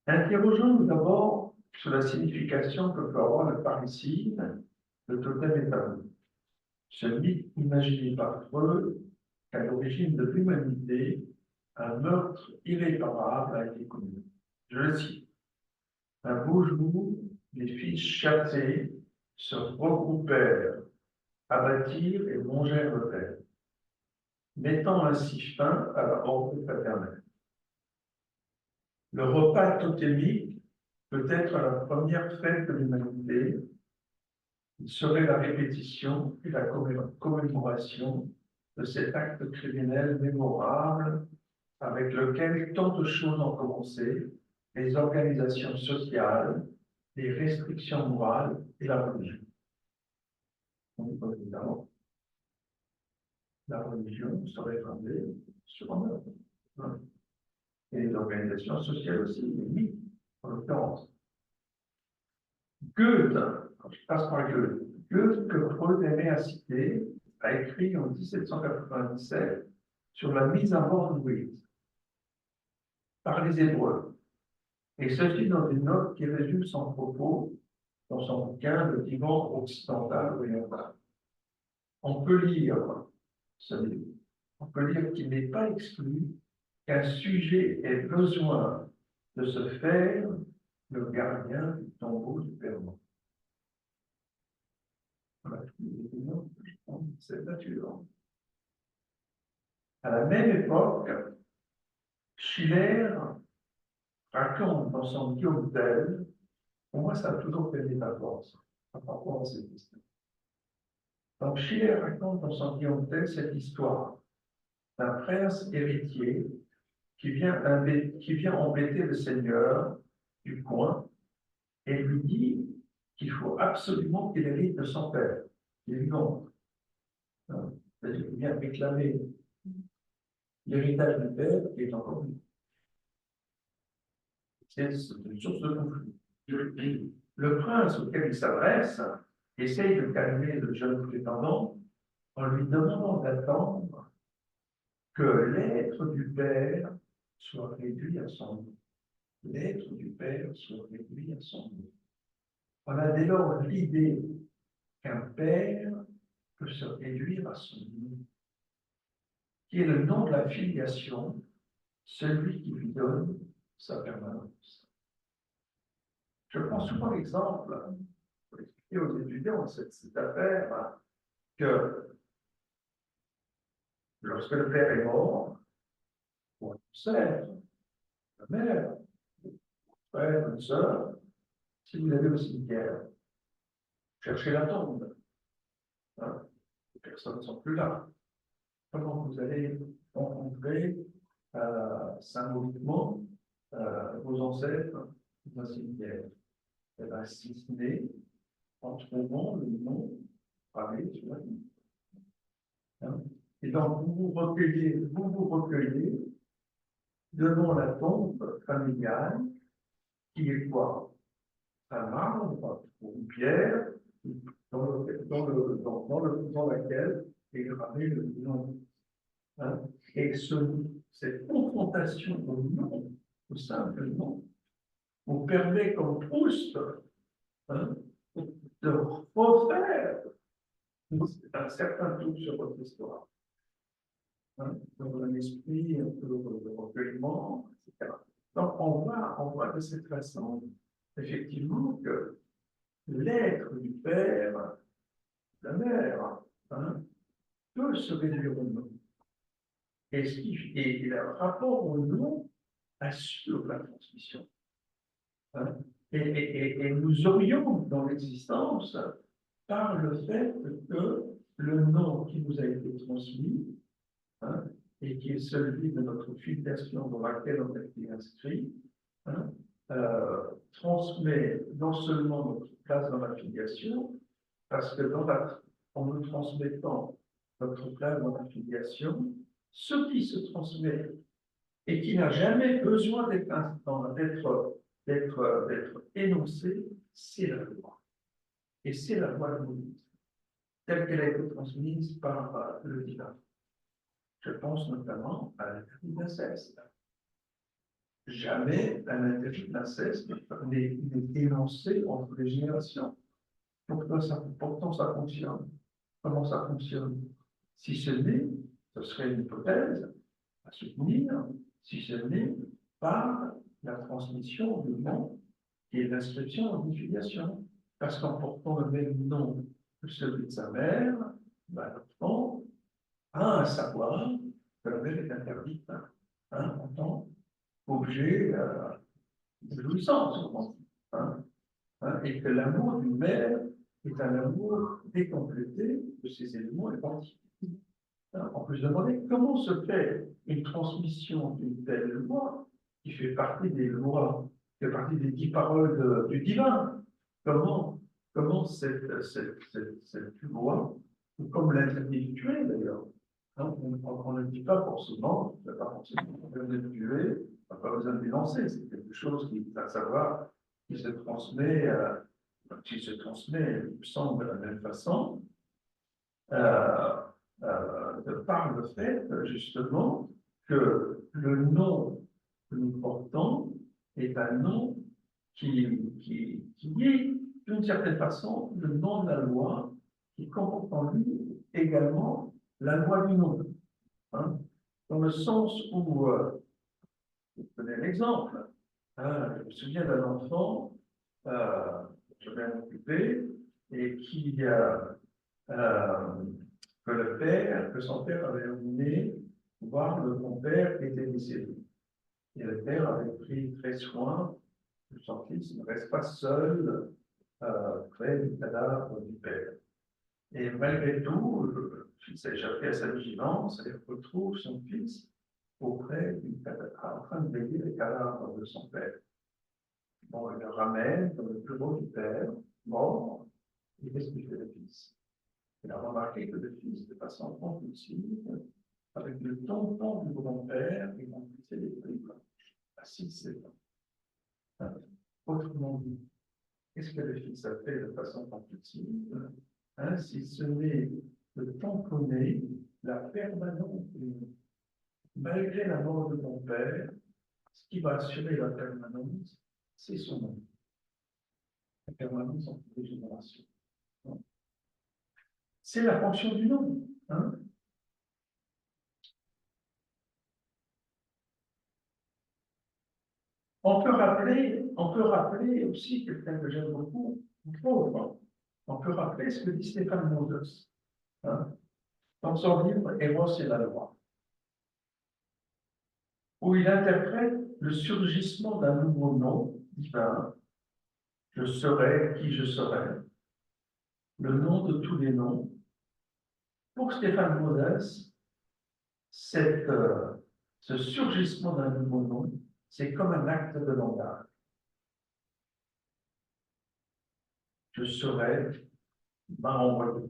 Interrogeons-nous d'abord sur la signification que peut avoir le parricide, le totem établi. Ce mythe imaginé par Freud qu'à l'origine de l'humanité, un meurtre irréparable a été commis. Je le cite. Un beau jour, les fils chassés se regroupèrent, abattirent et mangèrent le père, mettant ainsi fin à la horde paternelle. Le repas totémique peut être la première fête de l'humanité. Il serait la répétition et la commémoration de cet acte criminel mémorable avec lequel tant de choses ont commencé, les organisations sociales, les restrictions morales et la religion. Donc, évidemment, la religion serait fondée sur un œuvre. Hein. Et les organisations sociales aussi, les mythes, en l'occurrence. Goethe, je passe par Goethe, Goethe que Freud aimait à citer, a écrit en 1797 sur la mise à mort de Louise par les Hébreux. Et ceci dans une note qui résume son propos dans son bouquin Le divan occidental oriental. On peut lire ce livre. On peut lire qu'il n'est pas exclu qu'un sujet ait besoin de se faire le gardien du tombeau du Père mort. Voilà, c'est nature. À la même époque, Schiller raconte dans son Guillaume Tell, pour moi ça a toujours fait métaphore par rapport à cette question. Donc Schiller raconte dans son Guillaume Tell cette histoire d'un prince héritier qui vient embêter le seigneur du coin et lui dit qu'il faut absolument qu'il hérite de son père, qui est vivant. C'est-à-dire qu'il vient réclamer l'héritage du père qui est encore vivant. C'est une source de conflit. Le prince auquel il s'adresse essaye de calmer le jeune prétendant en lui demandant d'attendre que l'être du père soit réduit à son nom. L'être du père soit réduit à son nom. On a dès lors l'idée qu'un père peut se réduire à son nom, qui est le nom de la filiation, celui qui lui donne sa permanence. Je prends souvent l'exemple, pour expliquer aux étudiants cette affaire, que lorsque le père est mort, on sait, la mère, le frère, une sœur, si vous allez au cimetière, cherchez la tombe. Hein, les personnes ne sont plus là. Comment vous allez rencontrer symboliquement vos ancêtres dans un cimetière? Eh bien, si ce n'est en trouvant le nom gravé sur la tombe. Hein? Et donc, vous vous recueillez devant la tombe familiale, qui est quoi? Un marbre ou une pierre dans laquelle est gravé le nom. Hein? Et cette confrontation au nom, au simple nom, vous permet comme Proust, hein, de refaire un certain tour sur votre histoire. Hein, dans un esprit un peu de recueillement, etc. Donc on voit de cette façon, effectivement, que l'être du père, de la mère, hein, peut se réduire au nom. Et le rapport au nom assure la transmission. Hein, et nous oriente dans l'existence par le fait que le nom qui nous a été transmis, hein, et qui est celui de notre filiation dans laquelle on a été inscrit, hein, transmet non seulement notre place dans la filiation, parce que en nous transmettant notre place dans la filiation, ce qui se transmet et qui n'a jamais besoin d'être énoncé, c'est la loi. Et c'est la loi de Moïse, telle qu'elle a été transmise par le divin. Je pense notamment à la d'inceste. jamais un interdit d'inceste n'est énoncé entre les générations. Pourtant, ça fonctionne. Comment ça fonctionne? Si ce n'est, ce serait une hypothèse à soutenir, si ce n'est par la transmission du nom et l'inscription en filiation. Parce qu'en portant le même nom que celui de sa mère, ben, l'enfant a un savoir que la mère est interdite en tant qu'objet de jouissance, et que l'amour d'une mère est un amour décomplété de ces éléments identiques. On peut se demander comment se fait une transmission d'une telle loi qui fait partie des lois, qui fait partie des 10 paroles du divin. Comment cette loi, comme l'individuel d'ailleurs, on ne dit pas forcément, l'individuel, on n'a pas besoin de l'énoncer, c'est quelque chose qui est à savoir, qui se transmet, il me semble, de la même façon. De par le fait, justement, que le nom que nous portons est un nom qui est, d'une certaine façon, le nom de la loi, qui comporte en lui également la loi du nom. Dans le sens où, je donner l'exemple, je me souviens d'un enfant, je vais m'occuper, et qui que son père avait emmené voir le grand-père qui était décédé. Et le père avait pris très soin que son fils ne reste pas seul près du cadavre du père. Et malgré tout, le fils a échappé à sa vigilance et retrouve son fils auprès du cadavre, en train de veiller le cadavre de son père. Bon, il le ramène dans le bureau du père, mort, et qu'est-ce qu'il fait le fils? Il a remarqué que le fils, de façon compulsive, avec le tampon du grand-père, il remplissait les tripes à 6-7 ans. Autrement dit, qu'est-ce que le fils a fait de façon compulsive? Si ce n'est de tamponner la permanence du nom. Malgré la mort de mon père, ce qui va assurer la permanence, c'est son nom. La permanence entre les générations. C'est la fonction du nom. On peut rappeler aussi quelqu'un que j'aime beaucoup, on peut rappeler ce que dit Stéphane Moses dans son livre Eros et la loi, où il interprète le surgissement d'un nouveau nom divin, je serai qui je serai, le nom de tous les noms. Pour Stéphane Moses, ce surgissement d'un nouveau nom, c'est comme un acte de langage. Je serai m'a envoyé.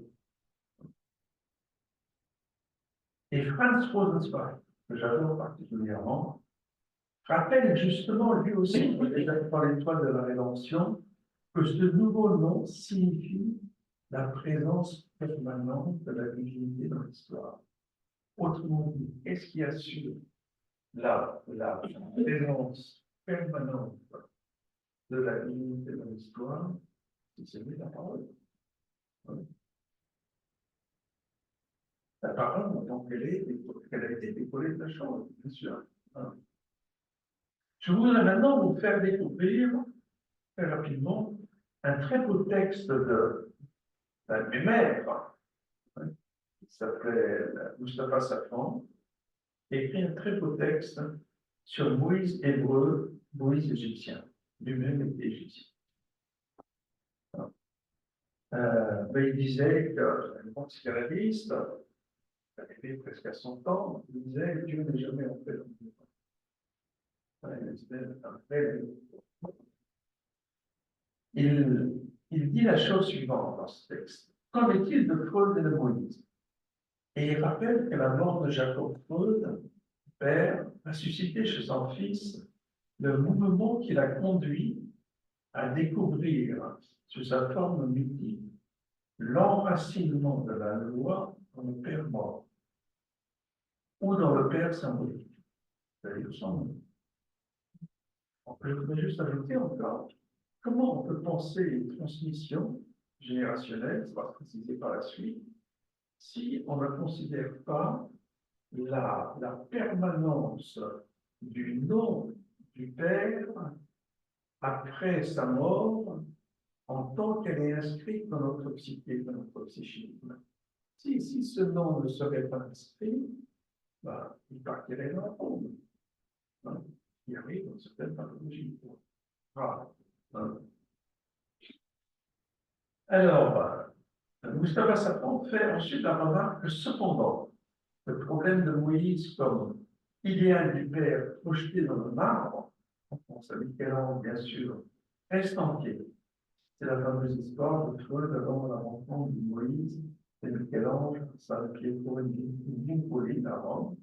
Et Franz Rosenzweig, que j'adore particulièrement, rappelle justement lui aussi, par l'étoile de la rédemption, que ce nouveau nom signifie la présence permanente de la divinité dans l'histoire. Autrement dit, qu'est-ce qui assure la présence permanente de la divinité dans l'histoire? C'est la parole. La parole, donc, elle a été décollée de la chose, bien sûr. Je voudrais maintenant vous faire découvrir, très rapidement, un très beau texte d'un de mes maîtres, qui s'appelait Mustapha Safran, qui a écrit un très beau texte sur Moïse hébreu, Moïse égyptien, lui-même était égyptien. Mais il disait qu'un grand psychanalyste, il avait presque à 100 ans, il disait que Dieu n'est jamais entré dans le monde. Il dit la chose suivante dans ce texte. Qu'en est-il de Freud et de Moïse? Et il rappelle que la mort de Jacob Freud, père, a suscité chez son fils le mouvement qui l'a conduit à découvrir sous sa forme multiple l'enracinement de la loi dans le père mort ou dans le père symbolique, c'est-à-dire son nom. Je voudrais juste ajouter encore, comment on peut penser une transmission générationnelle, ça va se préciser par la suite, si on ne considère pas la permanence du nom du Père après sa mort en tant qu'elle est inscrite dans notre psyché, dans notre psychisme. Si ce nom ne serait pas inscrit, ben, il partirait dans la tombe. Hein, il arrive dans certaines pathologies. Voilà. Hein. Alors, Mustapha Safran fait ensuite la remarque que cependant, le problème de Moïse comme idéal du Père projeté dans le marbre, on pense à Michel-Ange bien sûr, reste entier. C'est la fameuse histoire de Freud avant la rencontre de Moïse et Michel-Ange, San Pietro et Vimpoli à Rome,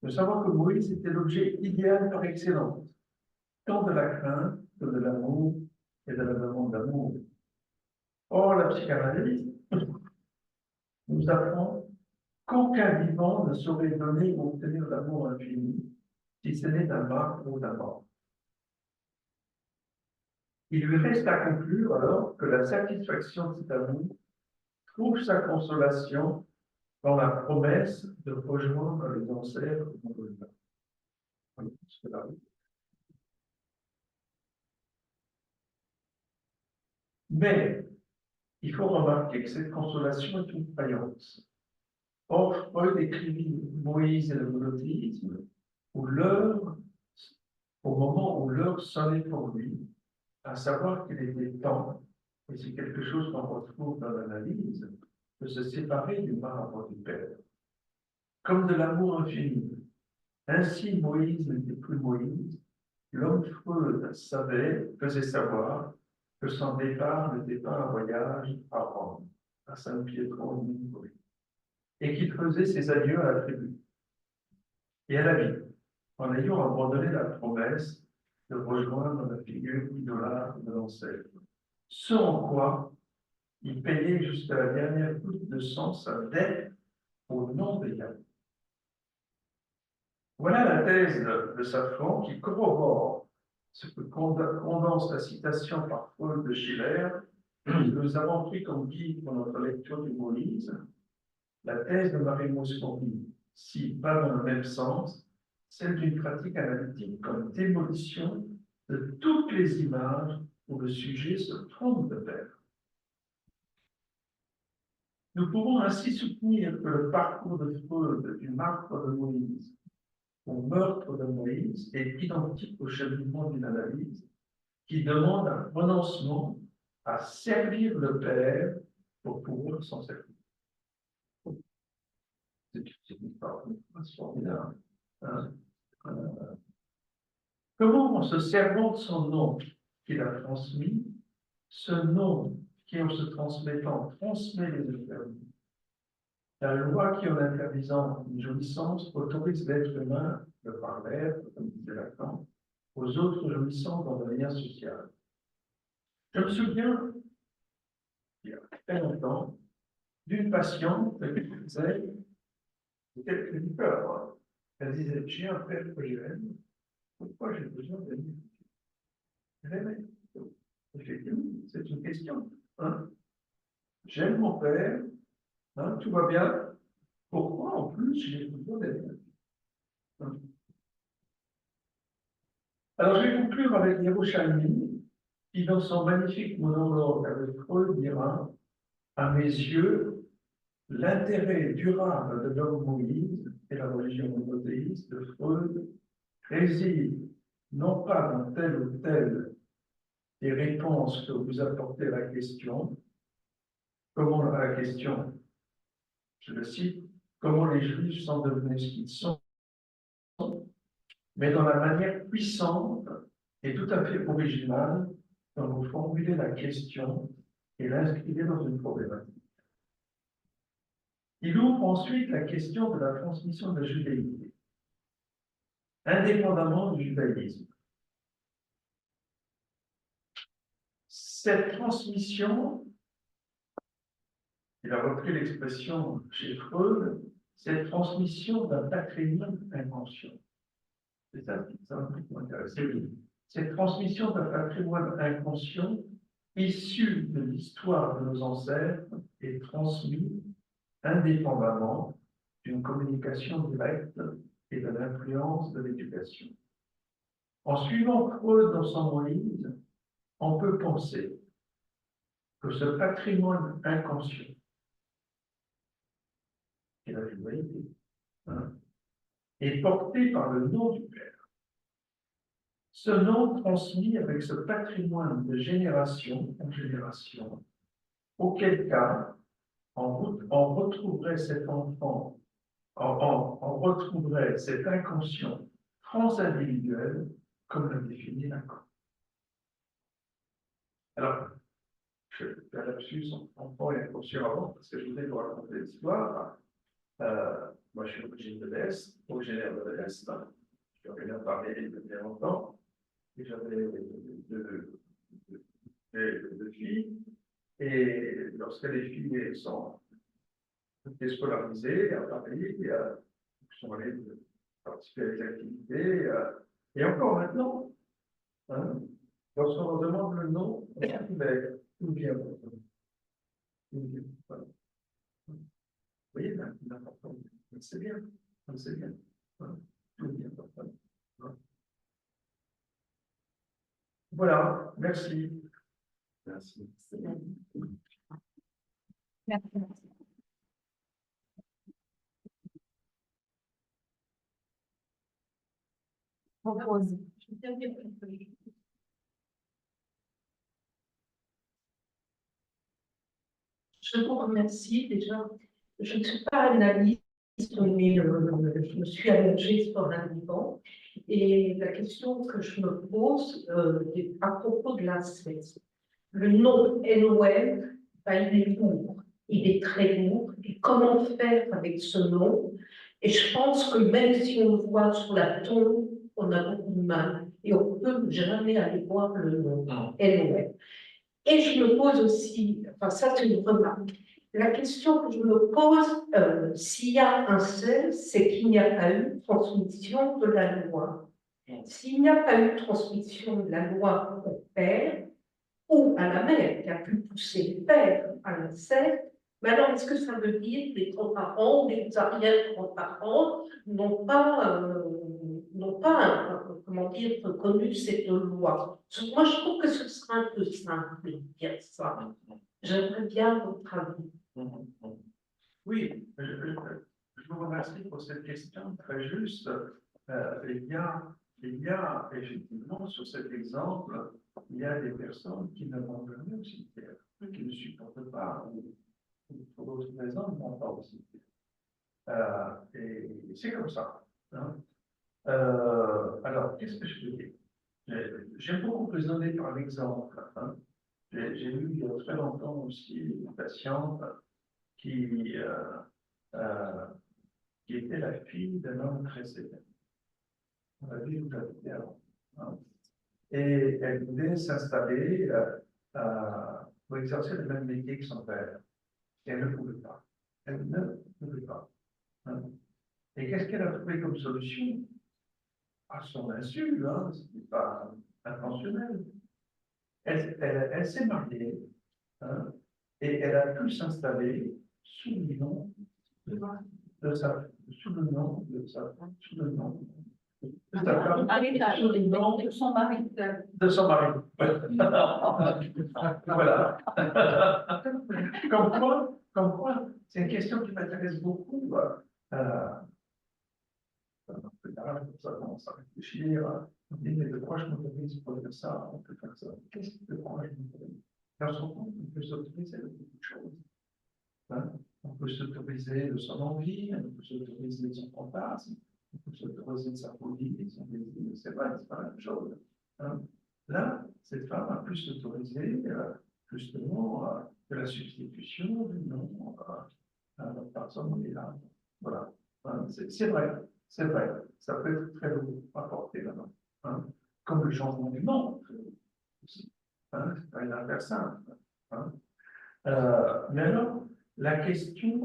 de savoir que Moïse était l'objet idéal par excellence, tant de la crainte que de l'amour et de la demande d'amour. Or, la psychanalyse nous apprend qu'aucun vivant ne saurait donner ou obtenir l'amour infini si ce n'est d'un marbre ou d'un mort. Il lui reste à conclure alors que la satisfaction de cet amour trouve sa consolation dans la promesse de rejoindre les ancêtres mongoliens. Mais il faut remarquer que cette consolation est une croyance. Or, Freud écrivit Moïse et le monothéisme au moment où l'heure sonnait pour lui, à savoir qu'il était temps, et c'est quelque chose qu'on retrouve dans l'analyse, de se séparer du marbre du Père, comme de l'amour infini. Ainsi, Moïse n'était plus Moïse, l'homme Freud faisait savoir que son départ n'était pas un voyage à Rome, à San Pietro in Liguori, et qu'il faisait ses adieux à la tribu et à la vie, en ayant abandonné la promesse de rejoindre la figure idolâtre de l'ancêtre. Ce en quoi il payait jusqu'à la dernière goutte de sang sa dette au nom de Yahvé. Voilà la thèse de Safran qui corrobore ce que condense la citation par Freud de Schiller, que nous avons pris comme guide pour notre lecture du Moïse, la thèse de Marie Mosconi, si pas dans le même sens, celle d'une pratique analytique comme démolition de toutes les images où le sujet se trompe de père. Nous pouvons ainsi soutenir que le parcours de Freud du marbre de Moïse au meurtre de Moïse est identique au cheminement d'une analyse qui demande un renoncement à servir le Père pour pouvoir s'en servir. C'est une histoire formidable. Comment, en se servant de son nom qu'il a transmis, ce nom qui, en se transmettant, transmet les interdits, la loi qui, en interdisant une jouissance, autorise l'être humain, le par l'être, comme disait Lacan, aux autres jouissances dans le lien social. Je me souviens, il y a très longtemps, d'une patiente qui disait, c'était une peur, hein. Elle disait, j'ai un père que j'aime, pourquoi j'ai besoin d'aimer? Effectivement, c'est une question. Hein. J'aime mon père, hein, tout va bien, pourquoi en plus j'ai besoin d'aimer? Hein. Alors je vais conclure avec Yerushalmi, qui dans son magnifique monologue avec Freud dira, à mes yeux, l'intérêt durable de l'homme Moïse et la religion monothéiste de Freud réside non pas dans telle ou telle des réponses que vous apportez à la question, comment à la question, je le cite, comment les Juifs sont devenus ce qu'ils sont, mais dans la manière puissante et tout à fait originale dont vous formulez la question et l'inscrivez dans une problématique. Il ouvre ensuite la question de la transmission de la judaïté, indépendamment du judaïsme. Cette transmission, il a repris l'expression chez Freud, cette transmission d'un patrimoine invention. C'est ça qui m'intéresse. cette transmission d'un patrimoine inconscient issu de l'histoire de nos ancêtres est transmis indépendamment d'une communication directe et de l'influence de l'éducation. En suivant Freud dans son Moïse, on peut penser que ce patrimoine inconscient, qui est la vérité, est porté par le nom du Père. Ce nom transmis avec ce patrimoine de génération en génération, auquel cas on retrouverait cet enfant, on retrouverait cet inconscient transindividuel comme le définit Lacan. Alors, je fais un lapsus enfant et inconscient avant, parce que je voulais vous raconter l'histoire. Moi, je suis originaire de l'Est, je suis originaire de Paris depuis bien longtemps, et j'avais deux filles, et lorsque les filles sont scolarisées à Paris, elles sont allées participer à des activités, et encore maintenant, lorsqu'on leur demande le nom, tout vient. Voilà. Vous voyez, l'important, c'est bien, c'est bien. Voilà. Tout vient. Voilà, merci. Merci. Merci. Rose. Je vous remercie déjà. Je ne suis pas analyste, mais je me suis allongée sur un divan. Et la question que je me pose à propos de l'inceste, le nom NOM, il est lourd, il est très lourd. Et comment faire avec ce nom? Et je pense que même si on le voit sur la tombe, on a beaucoup de mal. Et on ne peut jamais aller voir le nom NOM. Et je me pose aussi, enfin ça c'est une remarque, la question que je me pose, s'il y a un seul, c'est qu'il n'y a pas eu transmission de la loi. S'il n'y a pas eu transmission de la loi au père ou à la mère qui a pu pousser le père à l'inceste, mais alors est-ce que ça veut dire que les grands-parents, les arrière-grands-parents n'ont pas comment dire, connu cette loi? Moi, je trouve que ce serait un peu simple de dire ça. J'aimerais bien votre avis. Oui, je vous remercie pour cette question très juste. Il y a effectivement sur cet exemple, il y a des personnes qui ne vont jamais au cimetière, qui ne supportent pas, ou pour d'autres raisons, ne vont pas au cimetière. Et c'est comme ça. Hein. Alors, qu'est-ce que je peux dire? J'aime beaucoup raisonner par l'exemple. Hein. J'ai eu il y a très longtemps aussi une patiente qui était la fille d'un homme très sévère. On a vu où j'habitais avant. Hein. Et elle voulait s'installer pour exercer le même métier que son père. Et elle ne pouvait pas. Elle ne pouvait pas. Hein. Et qu'est-ce qu'elle a trouvé comme solution? À son insu, hein, ce n'est pas intentionnel. Elle s'est mariée, hein, et elle a pu s'installer sous le nom de sa, sous le nom de sa, sous le nom de sa femme, sous le nom De son mari. de son mari. Voilà. Comme quoi, c'est une question qui m'intéresse beaucoup. Plus tard, ça commence à réfléchir. On dit, mais de quoi je m'autorise pour faire ça? On peut faire ça. Qu'est-ce que de quoi je m'autorise? Dans son compte, on peut s'autoriser de beaucoup de choses. Hein? On peut s'autoriser de son envie, on peut s'autoriser de son fantasme, on peut s'autoriser de sa folie, de son désir. C'est vrai, c'est pas la même chose. Hein? Là, cette femme a pu s'autoriser justement de la substitution du nom à la personne qui est là. Voilà. Hein? C'est vrai. C'est vrai, ça peut être très lourd à porter là-bas. Hein? Comme le changement du nom, aussi. Hein? C'est pas une affaire simple. Hein? Mais alors, la question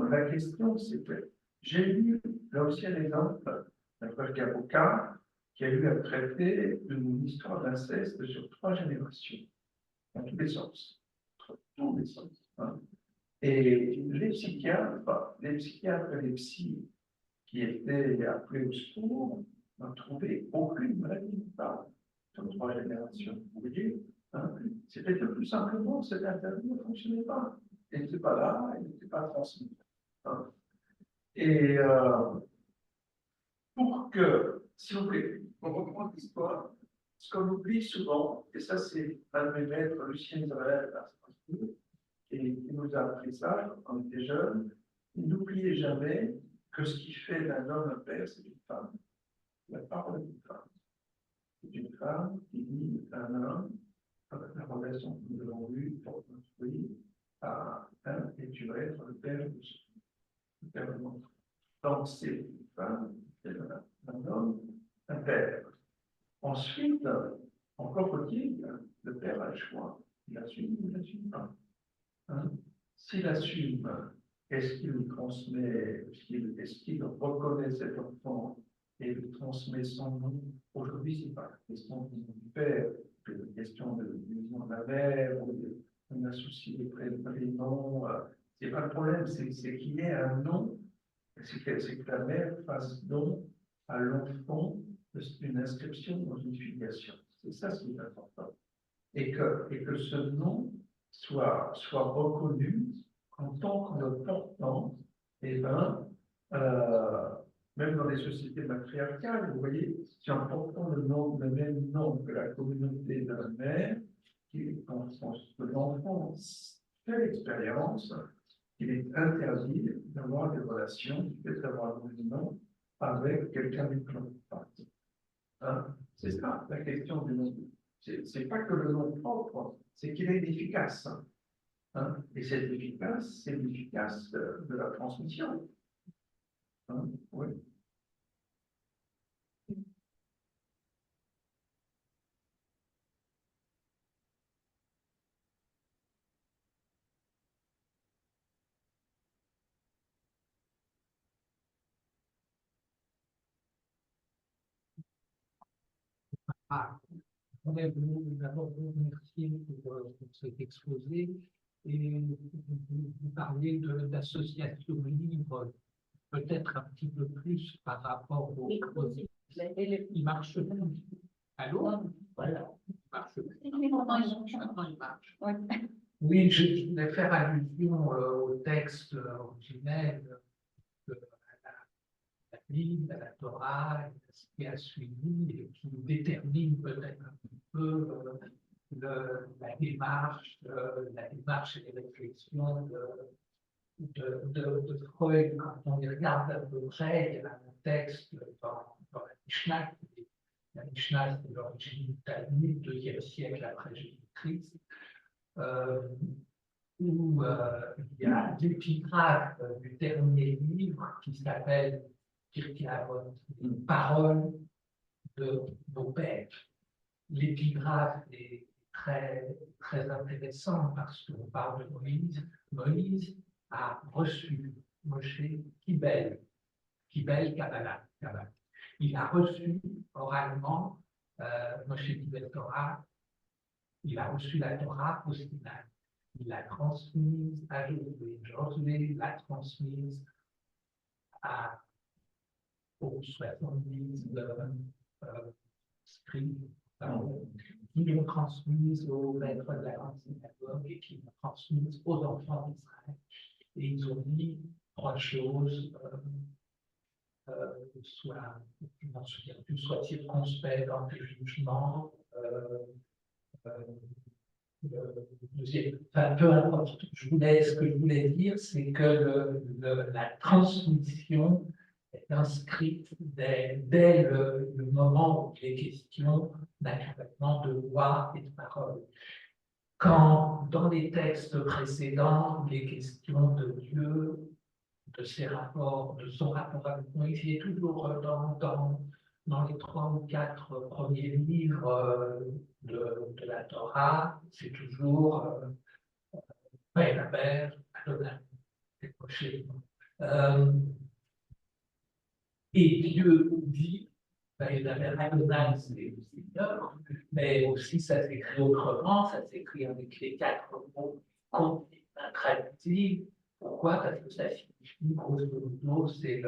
c'est que j'ai lu là aussi un exemple d'un frère avocat qui a eu à traiter une histoire d'inceste sur 3 générations, dans tous les sens, dans tous les sens. Hein. Et les psychiatres et les psys qui étaient appelés au secours n'ont trouvé aucune maladie sur 3 générations. Vous voyez, hein, c'était que tout simplement cet interdit ne fonctionnait pas. Il n'était pas là, il n'était pas transmis. Hein. Et pour que, si vous voulez, on reprend l'histoire, ce qu'on oublie souvent, et ça c'est un de mes maîtres, Lucien Israël, à Strasbourg, et qui nous a appris ça quand on était jeunes, n'oubliez jamais que ce qui fait d'un homme un père, c'est une femme. La parole d'une femme. C'est une femme qui dit à un homme, avec la relation que nous avons eue pour construire, à un, et tu vas être le père de ce le père de notre. Donc c'est une femme, c'est un homme, un père. Ensuite, encore faut-il, le père a le choix. Il assume ou il n'assume pas. Hein? S'il assume, est-ce qu'il transmet, est-ce qu'il reconnaît cet enfant et lui transmet son nom? Aujourd'hui, ce n'est pas la question du nom du père, c'est la question du nom de la mère, ou d'un associé des prénoms. Ce n'est pas le problème, c'est qu'il y ait un nom, c'est que la mère fasse don à l'enfant d'une inscription dans une filiation. C'est ça ce qui est important. Et que ce nom soit reconnu en tant que le portant, et ben, même dans les sociétés matriarcales, vous voyez, si en portant le même nom que la communauté de la mère, que l'enfant fait l'expérience, il est interdit d'avoir des relations, peut-être d'avoir un nom avec quelqu'un du clan. Hein? C'est ça la question du nom. C'est pas que le nom propre, c'est qu'il est efficace. Hein? Et c'est efficace, c'est l'efficace de la transmission. Hein? Oui. Ah, je voudrais d'abord vous remercier pour cet exposé et vous parler d'association libre, peut-être un petit peu plus par rapport au. Il marche plus. Allô? Voilà. Il marche plus. Il marche. Oui, je voulais faire allusion au texte originel de la Bible, à la Torah, ce qui a suivi et qui détermine peut-être un petit peu la démarche et les réflexions de Freud. Quand on les regarde à peu près, il y a un texte dans la Mishnah, la Mishnah c'est l'origine talmudique, 2e siècle après Jésus-Christ, où il y a l'épigraphe du dernier livre qui s'appelle les paroles de nos pères. L'épigraphe est très, très intéressant parce qu'on parle de Moïse. Moïse a reçu Moshe Kibel Kabbalah. Il a reçu oralement Moshe Kibel Torah. Il a reçu la Torah au Sinaï. Il l'a transmise à Josué. Josué l'a transmise aux 70 scribes qui l'ont transmise aux maîtres de la grande synagogue et qui l'ont transmise aux enfants d'Israël. Et ils ont dit 3 choses, soit circonspect dans tes jugements, enfin, peu importe. Ce que je voulais dire, c'est que la transmission est inscrite dès le moment où il est question naturellement de voix et de parole. Quand dans les textes précédents, il est question de Dieu, de ses rapports, de son rapport avec Moïse, il est toujours dans les 3 ou 4 premiers livres de la Torah, c'est toujours Vaïdaber, Adonai, Moshe. Et Dieu dit la diagonale, c'est mineur, mais aussi ça s'écrit autrement, ça s'écrit avec les 4 mots intraductibles. Pourquoi? Parce que ça signifie, grosso modo, c'est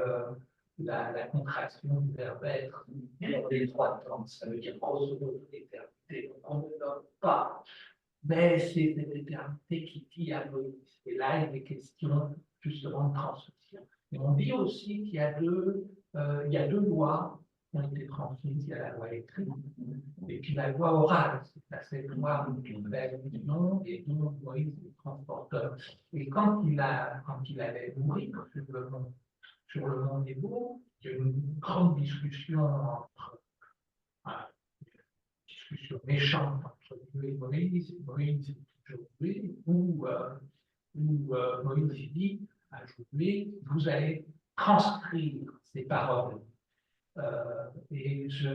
la contraction du verbe être sur les 3 temps. Ça veut dire grosso modo l'éternité. Donc on ne nomme pas, mais c'est cette éternité qui dit à Moïse. Et là, il est question justement de transmission. Et on dit aussi qu'il y a il y a 2 lois qui ont été transmises. Il y a la loi écrite et puis la loi orale. C'est cette loi qui fait l'union et dont Moïse est le transporteur. Et quand il allait mourir sur le mont Nebo, il y a eu une grande discussion discussion méchante entre Dieu et Moïse. Moïse dit Josué, où Moïse dit à Josué, vous allez transcrire ces paroles. Et je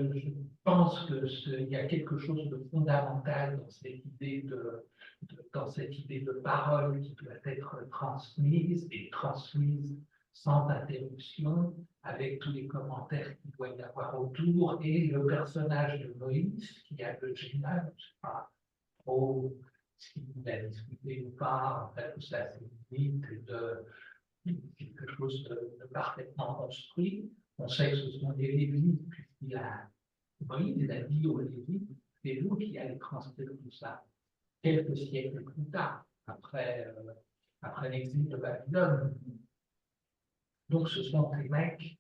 pense qu'il y a quelque chose de fondamental dans cette idée de parole qui doit être transmise et transmise sans interruption, avec tous les commentaires qu'il doit y avoir autour, et le personnage de Moïse, qui a le génial, je ne sais pas trop s'il a discuté ou pas, en fait, tout ça, c'est une mythe de quelque chose de parfaitement construit. On sait que ce sont des Lévites, Moïse a dit aux Lévites, c'est vous qui allez transmettre tout ça. Quelques siècles plus tard, après l'exil de Babylone. Donc ce sont des mecs,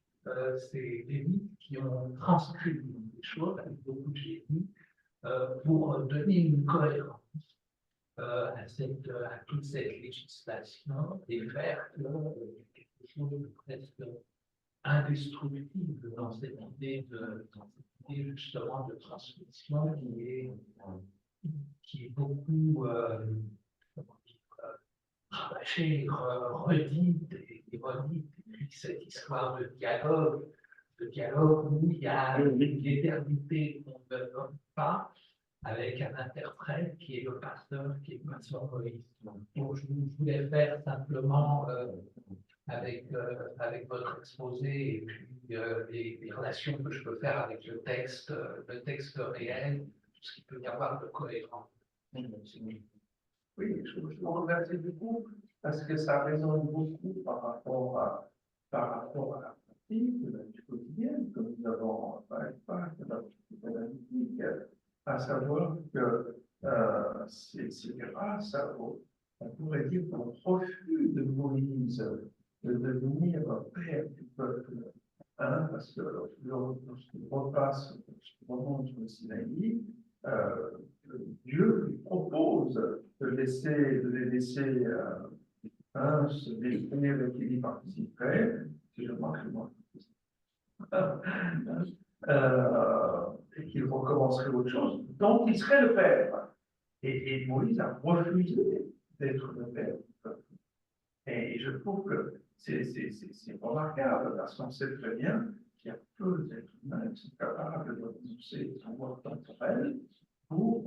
ces Lévites qui ont transcrit des choses avec beaucoup de génie pour donner une cohérence à toute cette législation et faire quelque chose de presque indestructible dans cette idée justement de transmission qui est beaucoup rabâchée, redite et redite. Et puis cette histoire de dialogue où il y a une éternité qu'on ne nomme pas, avec un interprète qui est le pasteur Moïse. Donc je voulais faire simplement avec votre exposé et puis les relations que je peux faire avec le texte réel, tout ce qu'il peut y avoir de cohérent. Oui, je vous remercie beaucoup parce que ça résonne beaucoup par rapport à la pratique de la vie quotidienne que nous avons pas pédagogique, à savoir que c'est grâce on pourrait dire, au refus de Moïse de devenir père du peuple, parce que lorsqu'il repasse, lorsqu'il remonte sur le Sinaï, Dieu lui propose de les laisser se définir de qui y participerait, si je manque le mot, et qu'il recommencerait autre chose, donc il serait le père. Et Moïse a refusé d'être le père du peuple. Et je trouve que c'est remarquable parce qu'on sait très bien qu'il y a peu d'êtres humains qui sont capables de renoncer au pouvoir temporel pour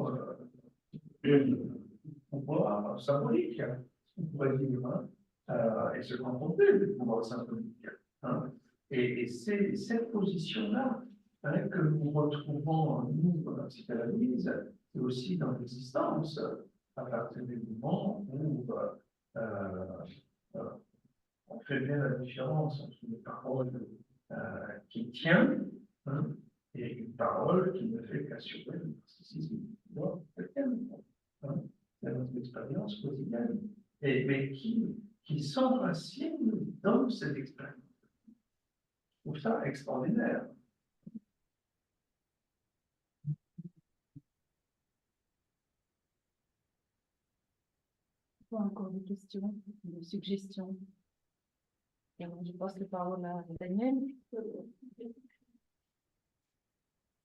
pouvoir symbolique, on pourrait dire, et se contenter du pouvoir symbolique. Et c'est cette position-là que nous retrouvons, nous, dans la psychanalyse, et aussi dans l'existence, à partir du moment où on fait bien la différence entre une parole qui tient et une parole qui ne fait qu'assurer le narcissisme de quelqu'un. C'est notre expérience quotidienne, mais qui s'enracine dans cette expérience. Je trouve ça extraordinaire. Encore des questions, des suggestions. Et alors, je passe la parole à Daniel.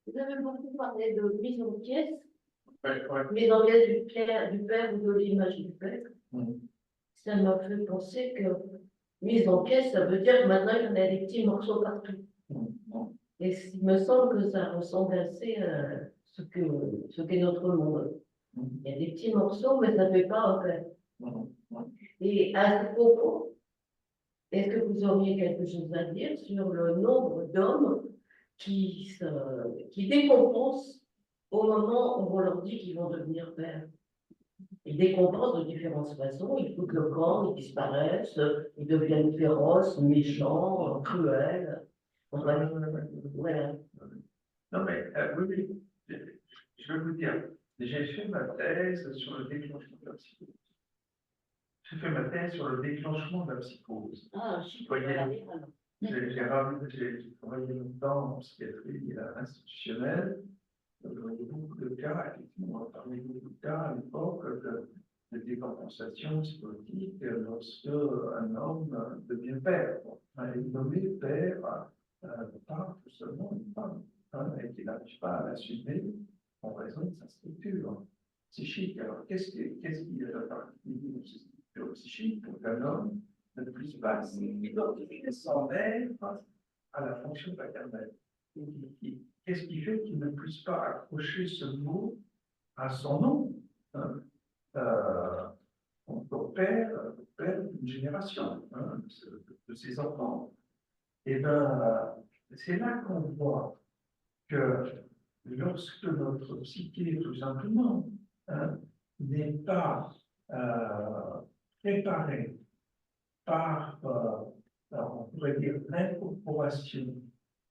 Vous avez beaucoup parlé de mise en pièce, Ouais. mise en pièce du père ou de l'image du père. Mm. Ça m'a fait penser que mise en pièce, ça veut dire que maintenant il y en a des petits morceaux partout. Et il me semble que ça ressemble assez à ce qu'est notre monde. Il y a des petits morceaux, mais ça ne fait pas un père. Et à ce propos, est-ce que vous auriez quelque chose à dire sur le nombre d'hommes qui décompensent au moment où on leur dit qu'ils vont devenir pères. Ils décompensent de différentes façons, ils foutent le camp, ils disparaissent, ils deviennent féroces, méchants, cruels. Voilà. Voilà. Non, mais oui, oui, je vais vous dire, j'ai fait ma thèse sur le déclenchement de la psychose. J'ai fait ma thèse sur le déclenchement de la psychose. Ah, je peux Voyez, la lire alors. J'ai travaillé longtemps en psychiatrie institutionnelle. Beaucoup de cas, effectivement, on a parlé beaucoup de cas à l'époque de décompensation psychotique lorsque un homme devient père. Il est nommé père par tout seulement une femme, et qu'il n'arrive pas à l'assumer en raison de sa structure psychique. Alors, qu'est-ce qui est la particularité de cette structure psychique pour qu'un homme ne puisse pas identifier son être à la fonction paternelle? Qu'est-ce qui fait qu'il ne puisse pas accrocher ce mot à son nom, hein, au père d'une génération, hein, de ses enfants? Et bien, c'est là qu'on voit que lorsque notre psyché, tout simplement, hein, n'est pas préparée par, on pourrait dire, l'incorporation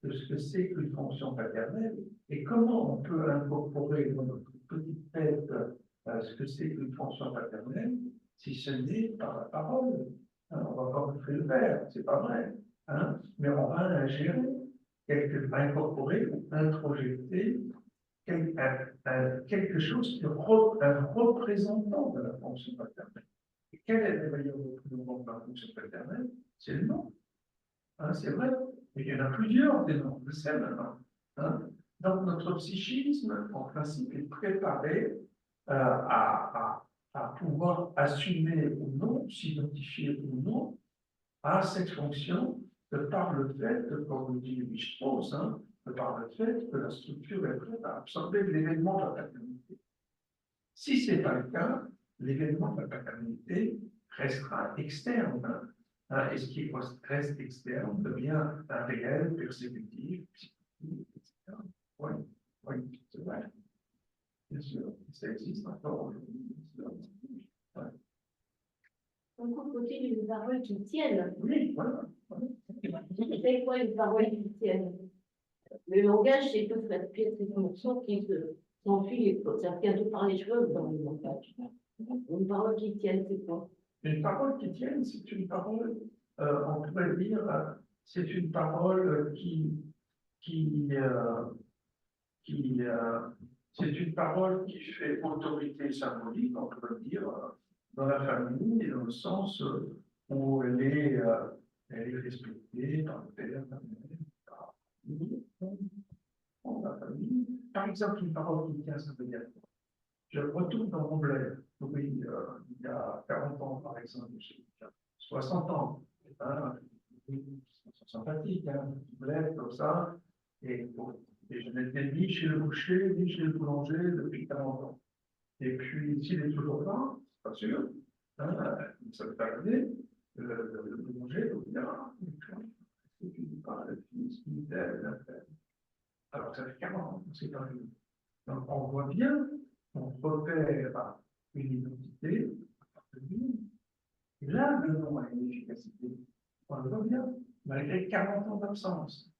de ce que c'est qu'une fonction paternelle et comment on peut incorporer dans notre petite tête ce que c'est qu'une fonction paternelle si ce n'est par la parole. Hein, on va pas bouffer le verre, c'est pas vrai. Hein, mais on va ingérer, incorporer ou introjecter quelque chose qui est un représentant de la fonction paternelle. Et quel est le meilleur représentant de la fonction paternelle? C'est le nom. Hein, c'est vrai. Mais il y en a plusieurs des noms, je sais maintenant. Hein. Donc notre psychisme, en principe, est préparé à pouvoir assumer ou non, s'identifier ou non à cette fonction de par le fait, comme le dit Lévi-Strauss, hein, de par le fait que la structure est prête à absorber l'événement de la paternité. Si ce n'est pas le cas, l'événement de la paternité restera externe. Hein, et ce qui reste externe devient un réel, persécutif, psychique, etc. Oui, oui, c'est vrai. Bien sûr, ça existe encore aujourd'hui. Ouais. Donc, au côté d'une parole qui tienne. Oui, voilà. C'est quoi une parole qui tienne? Le langage, c'est toute la pièce d'émotion qui s'enfuit, ça vient tout par les cheveux dans le langage. Une parole qui tienne, c'est quoi? Une parole qui tienne, c'est une parole, on pourrait dire, c'est une parole c'est une parole qui fait autorité symbolique, on peut dire, dans la famille, dans le sens où elle est respectée par le père, par la mère, par la famille. Par exemple, une parole qui tient, ça veut dire quoi? Je retourne dans mon bled, oui, il y a 40 ans, par exemple, 60 ans, hein, sympathique, hein, bled comme ça, et je n'étais ni chez le boucher, ni chez le boulanger depuis 40 ans. Et puis, s'il est toujours là, c'est pas sûr, hein, ça peut arriver, le boulanger va dire, si tu dis pas, le fils, ni tel, alors ça fait 40 ans que c'est arrivé. Donc, on voit bien qu'on repère une identité, et là, le nom a une efficacité. On le voit bien, malgré 40 ans d'absence.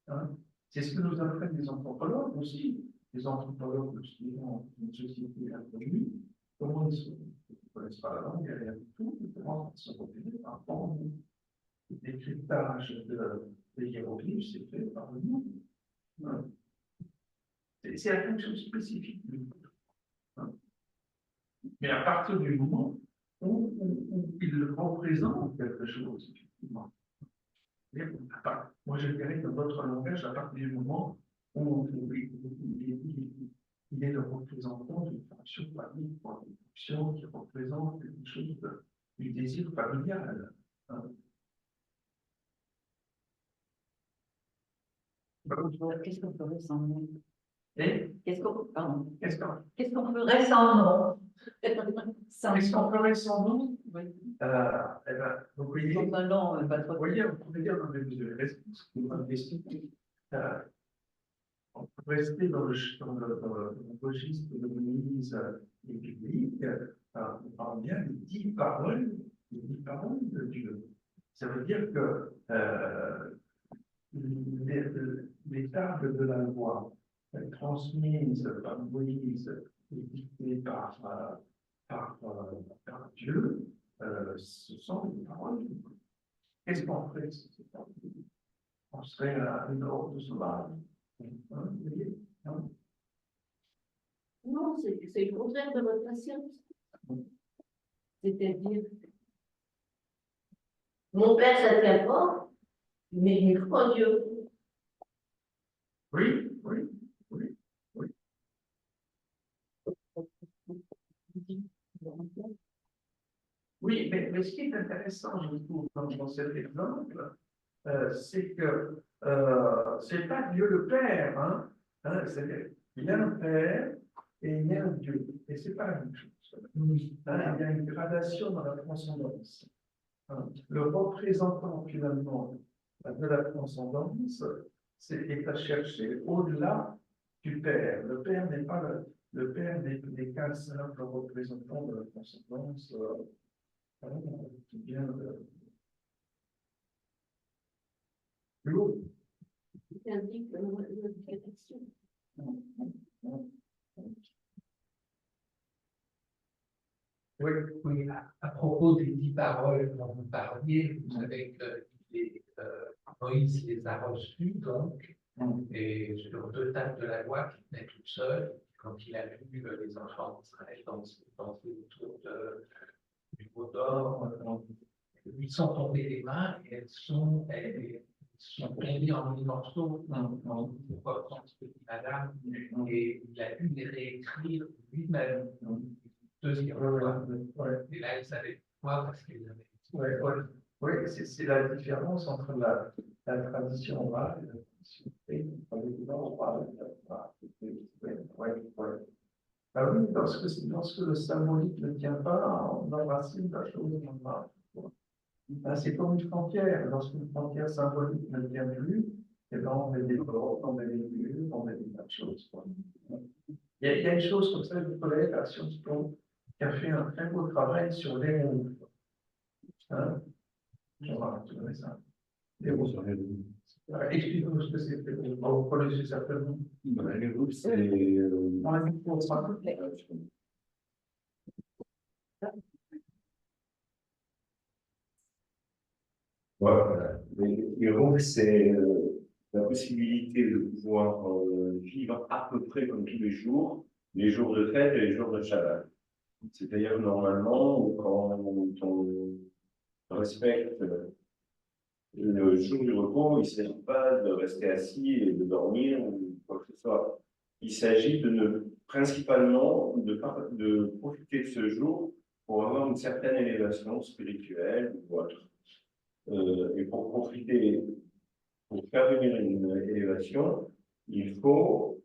Hein. C'est ce que nous apprennent les anthropologues aussi. Les anthropologues qui ont une société inconnue, comment ils ne connaissent pas la langue, et rien du tout, comment ils se repèrent par rapport au décryptage des hiéroglyphes, c'est fait par le monde. Hein. C'est la fonction spécifique du monde. Hein. Mais à partir du moment où il représente quelque chose, effectivement. Moi, je dirais que votre langage, à partir du moment où il est le représentant d'une fonction famille, une fonction qui représente quelque chose du désir familial. Hein. Qu'est-ce qu'on ferait sans nom? Et Qu'est-ce qu'on Ferait sans nom. qu'est-ce qu'on ferait sans nous? Oui. Eh ben, vous voyez, Sans un nom, pas trop. vous voyez, on pourrait dire dans les réponses, une question. pour rester dans le registre de l'Église biblique, on parle bien des 10 paroles de Dieu. Ça veut dire que les tables de la loi transmises par Moïse et dictées par Dieu, ce sont des paroles. Qu'est-ce qu'on fait si c'est pas Dieu? On serait à une horde sauvage. Hein, vous voyez, hein? Non, c'est le contraire de votre patience. C'est-à-dire, mon père, ça tient pas, mais il me croit Dieu. Oui, oui, oui, oui. Oui, mais ce qui est intéressant, je trouve, dans cet exemple, c'est que c'est pas Dieu le Père, c'est-à-dire, il y a un Père et il y a un Dieu, et c'est pas la même chose. Il y a une gradation dans la transcendance. Le représentant, finalement, de la transcendance, est à chercher au-delà du Père. Le Père n'est pas le Père n'est qu'un simple représentant de la transcendance qui vient de plus haut. Il indique notre direction. Oui, oui, à propos des 10 paroles dont vous parliez, vous savez que Moïse les a reçues, donc, et sur 2 tables de la loi qui tenaient toutes seules, quand il a vu les enfants d'Israël danser autour du veau d'or, ils sont tombés les mains et elles sont tombées en 10 morceaux, pour reprendre ce que dit madame, et il a dû les réécrire lui-même. Deuxième fois. Et là, il savait quoi parce qu'il avait. Oui, c'est la différence entre la tradition orale et la tradition orale. Ah oui, lorsque le symbolique ne tient pas, on enracine la chose en marche. C'est comme une frontière. Lorsqu'une frontière symbolique ne tient plus, et ben on met des bords, on met des murs, on met des tas de choses. Il y a une chose comme ça, une collègue à Sciences Po qui a fait un très beau travail sur les mots. Tu connais ça? Les mots. Explique-nous ce que c'est. Vous connaissez certainement. Les groupes, c'est. Voilà. Les groupes, c'est la possibilité de pouvoir vivre à peu près comme tous les jours de fête et les jours de Shabbat. C'est-à-dire, normalement, quand on respecte le jour du repos, il ne s'agit pas de rester assis et de dormir ou quoi que ce soit. Il s'agit principalement de profiter de ce jour pour avoir une certaine élévation spirituelle ou autre. Et pour faire venir une élévation, il faut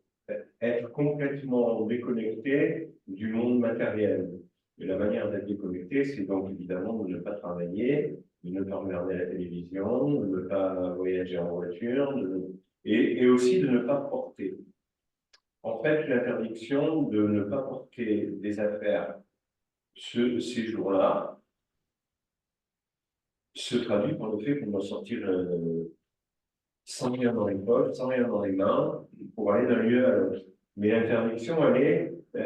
être complètement déconnecté du monde matériel. Et la manière d'être déconnecté, c'est donc évidemment de ne pas travailler, de ne pas regarder la télévision, de ne pas voyager en voiture, et aussi de ne pas porter. En fait, l'interdiction de ne pas porter des affaires ces jours-là se traduit par le fait qu'on doit sortir sans rien dans les poches, sans rien dans les mains, pour aller d'un lieu à l'autre. Mais l'interdiction,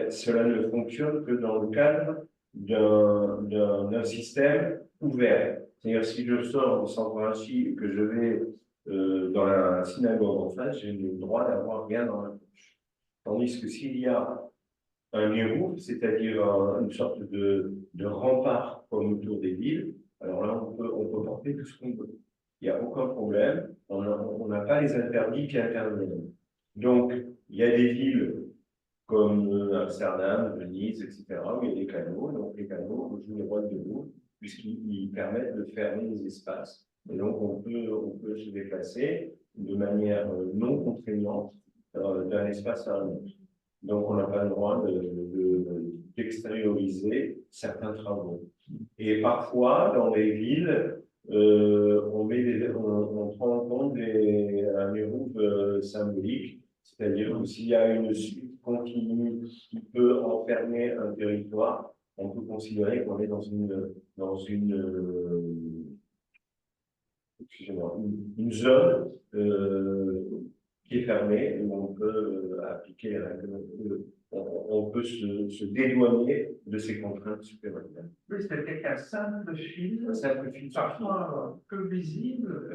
cela ne fonctionne que dans le cadre d'un système ouvert. C'est-à-dire, si je sors de San Francisco et que je vais dans la synagogue en face, j'ai le droit d'avoir rien dans la poche. Tandis que s'il y a un guérou, c'est-à-dire une sorte de rempart comme autour des villes, alors là, on peut porter tout ce qu'on veut. Il n'y a aucun problème, on n'a pas les interdits qui interviennent. Donc, il y a des villes comme Amsterdam, Venise, etc., où il y a des canaux. Donc, les canaux jouent le rôle de l'eau, puisqu'ils permettent de fermer les espaces. Et donc, on peut se déplacer de manière non contraignante d'un espace à un autre. Donc, on n'a pas le droit d'extérioriser certains travaux. Et parfois, dans les villes, on prend en compte un hérouve symbolique C'est-à-dire que s'il y a une suite continue qui peut enfermer un territoire, on peut considérer qu'on est excusez-moi, une zone qui est fermée, où on peut appliquer les règles, on peut se dédouaner de ces contraintes supplémentaires. Oui, c'était un simple fil, Un simple fil parfois peu visible,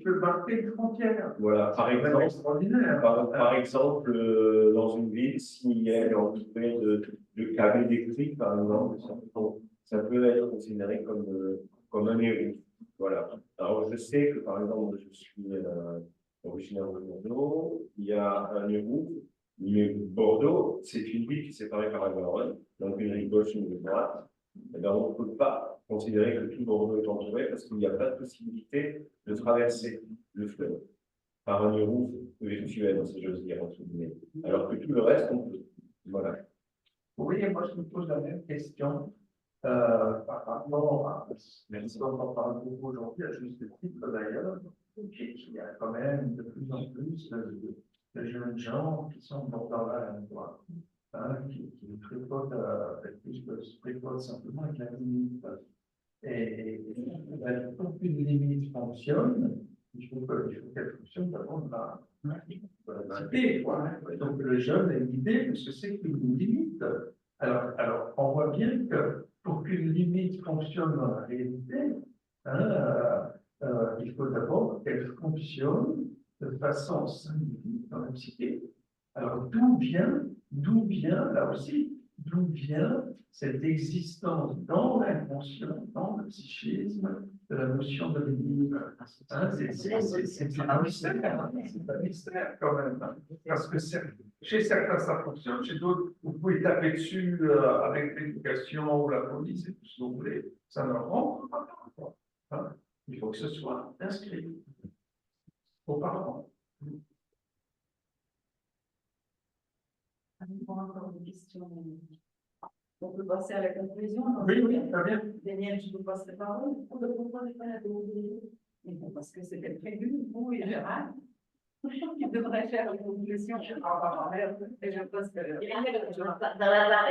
peut marquer une frontière. Voilà, par exemple, extraordinaire. par exemple, dans une ville, s'il y a entouré de câbles électriques, par exemple, ça peut être considéré comme un héros. Voilà. Alors, je sais que, par exemple, je suis originaire de Bordeaux, il y a un héros, mais Bordeaux, c'est une ville qui est séparée par la Garonne, donc une rive gauche, une rive droite. Eh bien, on ne peut pas considérer que tout Bordeaux est entouré parce qu'il n'y a pas de possibilité de traverser le fleuve par un héros virtuel, si j'ose dire, entre guillemets. Alors que tout le reste, on peut. Voilà. Oui, moi je me pose la même question par rapport à ce dont on parle beaucoup aujourd'hui, à juste titre d'ailleurs, qu'il y a quand même de plus en plus de jeunes gens qui sont borderline, quoi, qui tripotent avec plus que se tripotent simplement avec la limite. Et aucune limite fonctionne, il faut qu'elle fonctionne d'abord de la cité, quoi. Donc le jeune a une idée de ce que c'est qu'une limite. Alors, on voit bien que pour qu'une limite fonctionne dans la réalité, il faut d'abord qu'elle fonctionne de façon singulière dans la psyché. Alors, d'où vient, là aussi, d'où vient cette existence dans l'inconscient, dans le psychisme, de la notion de limite? C'est un mystère, c'est un mystère quand même. Parce que chez certains, ça fonctionne, chez d'autres, vous pouvez taper dessus avec l'éducation ou la police et tout ce que vous voulez, ça ne rentre pas. Il faut que ce soit inscrit auparavant. Encore des questions. On peut passer à la conclusion. Oui, oui, très bien. Daniel, je vous passe la parole. Pourquoi n'est pas la conclusion? Parce que c'était prévu, vous et Gérard. Tu devrais faire la conclusion. Et je passe Dans la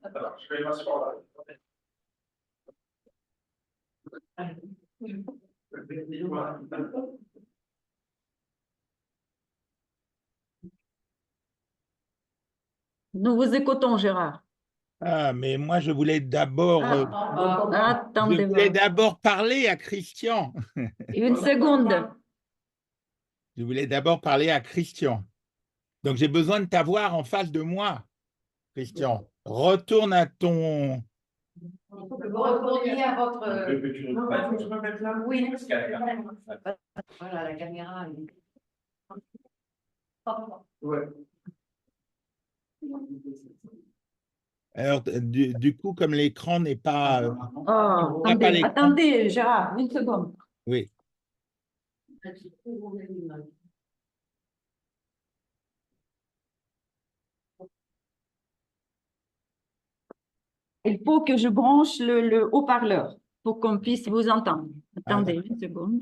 Alors, je vais m'asseoir là. Nous vous écoutons, Gérard. Ah, mais moi, je voulais d'abord Attendez, parler à Christian. une seconde. Je voulais d'abord parler à Christian. Donc, j'ai besoin de t'avoir en face de moi, Christian. Retourne à ton... Il faut que vous retourniez à votre... Je me mettre là. Oui, voilà, la caméra. Ouais. Alors, du coup, comme l'écran n'est pas... Oh, n'a pas l'écran. attendez, Gérard, une seconde. Oui. Il faut que je branche le haut-parleur pour qu'on puisse vous entendre. Attendez une seconde.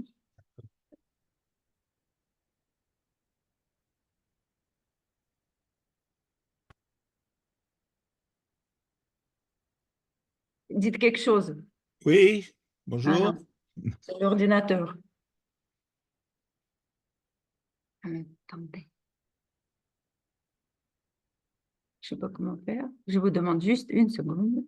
Dites quelque chose. Oui, bonjour. Sur l'ordinateur. Attendez. Je ne sais pas comment faire. Je vous demande juste une seconde.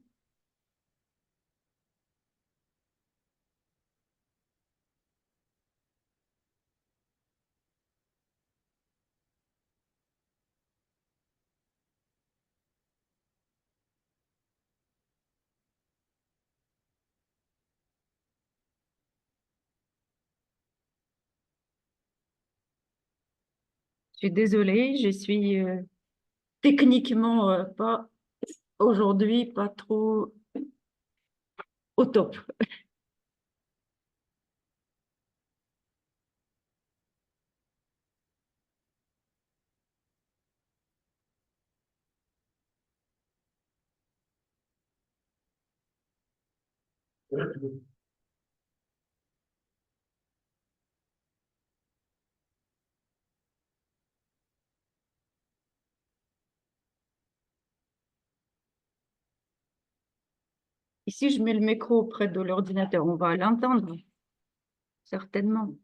Je suis désolée, je suis techniquement pas aujourd'hui, pas trop au top. si je mets le micro près de l'ordinateur, on va l'entendre, certainement.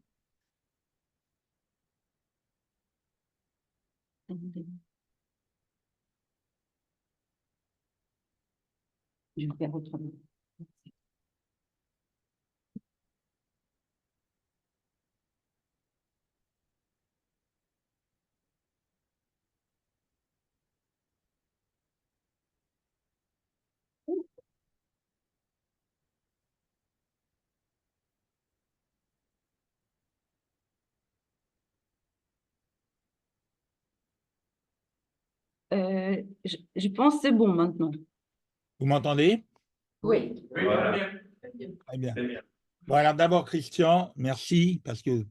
Attendez. Je vais faire autrement. Je pense que c'est bon maintenant. Vous m'entendez? Oui. Oui, Voilà. très bien. Très bien. Très bien. Bon, alors d'abord, Christian, merci parce que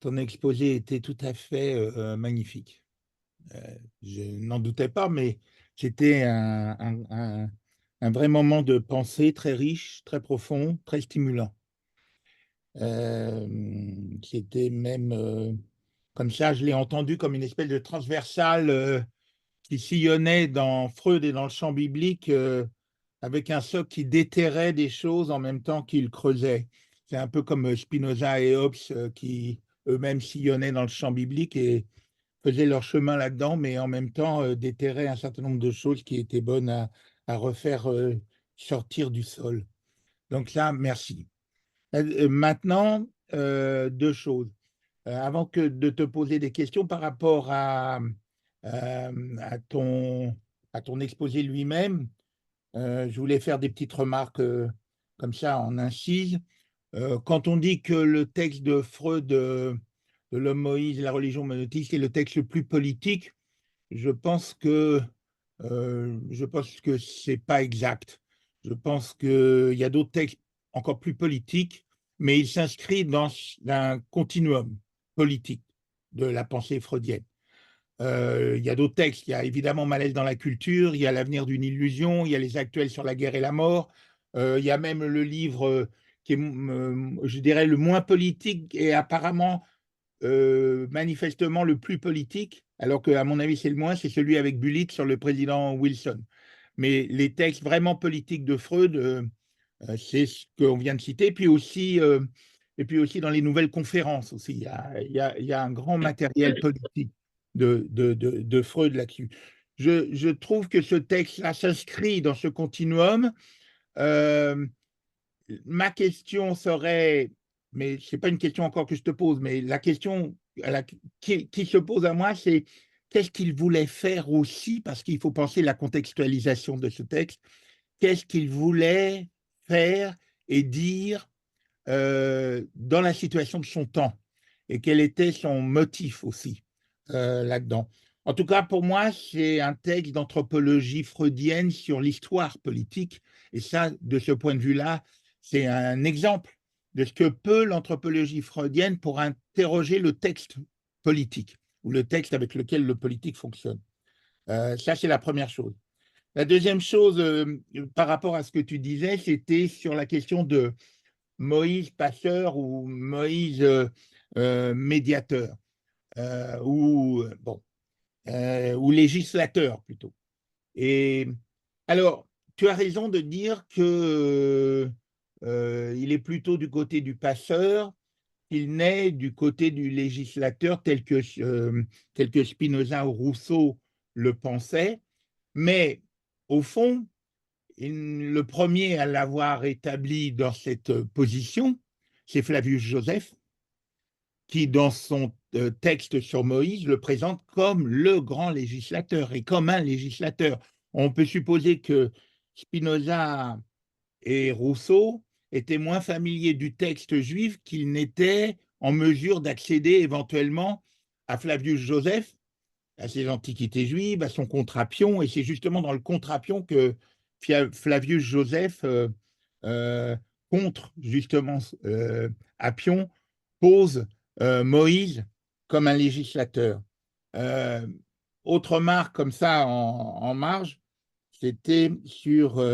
ton exposé était tout à fait magnifique. Je n'en doutais pas, mais c'était un vrai moment de pensée très riche, très profond, très stimulant. C'était même comme ça, je l'ai entendu comme une espèce de transversale qui sillonnait dans Freud et dans le champ biblique avec un socle qui déterrait des choses en même temps qu'il creusait. C'est un peu comme Spinoza et Hobbes qui eux-mêmes sillonnaient dans le champ biblique et faisaient leur chemin là-dedans, mais en même temps déterraient un certain nombre de choses qui étaient bonnes à refaire sortir du sol. Donc ça, merci. Maintenant, deux choses. Avant que de te poser des questions par rapport à ton exposé lui-même, je voulais faire des petites remarques comme ça en incise. Quand on dit que le texte de Freud, de l'homme Moïse et la religion monothéiste est le texte le plus politique, je pense que c'est pas exact. Je pense qu'il y a d'autres textes encore plus politiques, mais il s'inscrit dans un continuum politique de la pensée freudienne. Il y a d'autres textes, il y a évidemment Malaise dans la culture, il y a L'avenir d'une illusion, il y a Les actuels sur la guerre et la mort, il y a même le livre qui est, je dirais, le moins politique et apparemment manifestement le plus politique, alors qu'à mon avis c'est le moins, c'est celui avec Bullitt sur le président Wilson. Mais les textes vraiment politiques de Freud, c'est ce qu'on vient de citer, et puis aussi dans les nouvelles conférences aussi, il y a un grand matériel politique de Freud là-dessus. Je trouve que ce texte-là s'inscrit dans ce continuum. Ma question serait, mais ce n'est pas une question encore que je te pose, mais la question qui se pose à moi, c'est qu'est-ce qu'il voulait faire aussi, parce qu'il faut penser la contextualisation de ce texte, qu'est-ce qu'il voulait faire et dire dans la situation de son temps, et quel était son motif aussi là-dedans. En tout cas, pour moi, c'est un texte d'anthropologie freudienne sur l'histoire politique, et ça, de ce point de vue-là, c'est un exemple de ce que peut l'anthropologie freudienne pour interroger le texte politique, ou le texte avec lequel le politique fonctionne. Ça, c'est la première chose. La deuxième chose, par rapport à ce que tu disais, c'était sur la question de Moïse passeur ou Moïse médiateur, ou législateur plutôt. Et alors, tu as raison de dire que il est plutôt du côté du passeur, qu'il n'est du côté du législateur tel que Spinoza ou Rousseau le pensaient, mais au fond, le premier à l'avoir établi dans cette position, c'est Flavius Joseph, qui, dans son texte sur Moïse, le présente comme le grand législateur et comme un législateur. On peut supposer que Spinoza et Rousseau étaient moins familiers du texte juif qu'ils n'étaient en mesure d'accéder éventuellement à Flavius Joseph, à ses antiquités juives, à son contrapion, et c'est justement dans le contrapion que Flavius Joseph, contre justement Appion, pose Moïse comme un législateur. Autre remarque comme ça en marge, c'était sur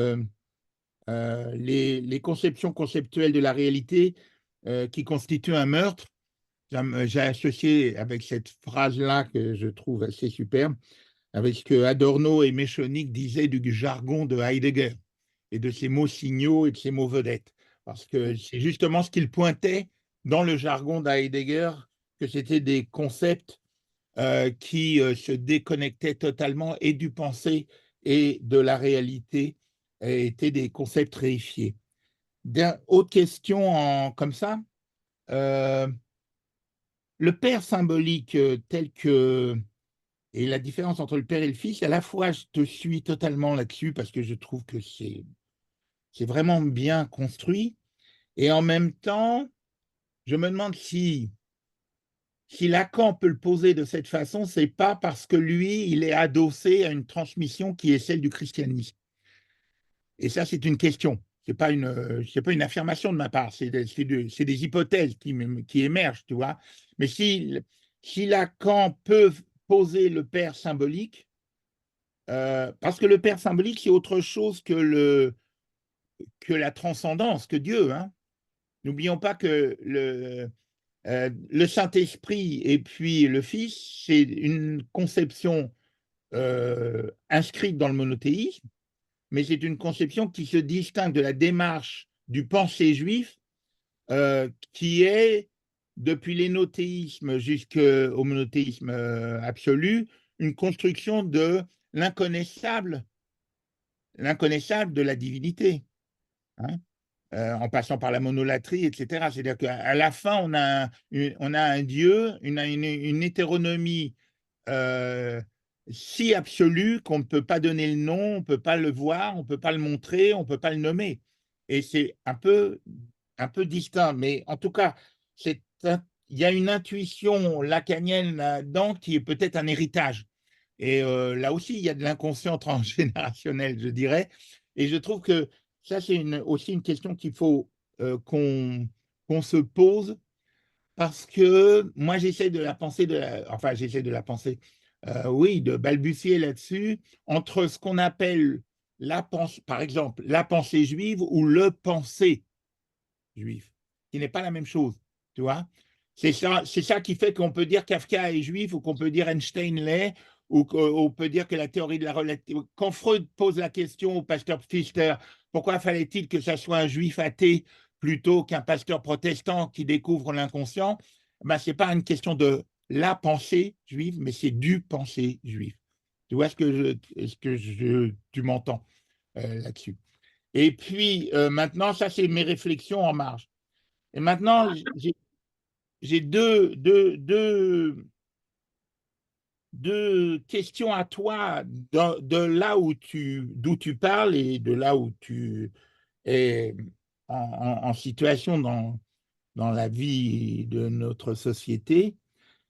les conceptions conceptuelles de la réalité qui constituent un meurtre. J'ai associé avec cette phrase-là que je trouve assez superbe, avec ce que Adorno et Méchonic disaient du jargon de Heidegger, et de ces mots signaux et de ces mots vedettes. Parce que c'est justement ce qu'il pointait dans le jargon d'Heidegger, que c'était des concepts qui se déconnectaient totalement et du pensée et de la réalité, et étaient des concepts réifiés. Autre question comme ça, le père symbolique tel que, et la différence entre le père et le fils, à la fois je te suis totalement là-dessus parce que je trouve que c'est vraiment bien construit, et en même temps, je me demande si Lacan peut le poser de cette façon, c'est pas parce que lui, il est adossé à une transmission qui est celle du christianisme. Et ça, c'est une question. C'est pas une affirmation de ma part. C'est des hypothèses qui émergent, tu vois. Mais si Lacan peut poser le père symbolique, parce que le père symbolique, c'est autre chose que la transcendance, que Dieu, hein. N'oublions pas que le Saint-Esprit et puis le Fils, c'est une conception inscrite dans le monothéisme, mais c'est une conception qui se distingue de la démarche du pensée juif, qui est, depuis l'énothéisme jusqu'au monothéisme absolu, une construction de l'inconnaissable de la divinité, hein. En passant par la monolatrie, etc. C'est-à-dire qu'à la fin, on a un Dieu, une hétéronomie si absolue qu'on ne peut pas donner le nom, on ne peut pas le voir, on ne peut pas le montrer, on ne peut pas le nommer. Et c'est un peu distinct. Mais en tout cas, il y a une intuition lacanienne là-dedans qui est peut-être un héritage. Et là aussi, il y a de l'inconscient transgénérationnel, je dirais. Et je trouve que ça, c'est aussi une question qu'il faut qu'on se pose, parce que moi, j'essaie de la penser, j'essaie de la penser, oui, de balbutier là-dessus, entre ce qu'on appelle par exemple, la pensée juive ou le penser juif, qui n'est pas la même chose, tu vois. C'est ça qui fait qu'on peut dire Kafka est juif, ou qu'on peut dire Einstein l'est, ou qu'on peut dire que la théorie de la relativité. Quand Freud pose la question au pasteur Pfister, pourquoi fallait-il que ça soit un juif athée plutôt qu'un pasteur protestant qui découvre l'inconscient, ben, ce n'est pas une question de la pensée juive, mais c'est du pensée juif. Tu vois tu m'entends là-dessus. Et puis maintenant, ça c'est mes réflexions en marge. Et maintenant, j'ai deux questions à toi de là d'où tu parles et de là où tu es en situation dans la vie de notre société.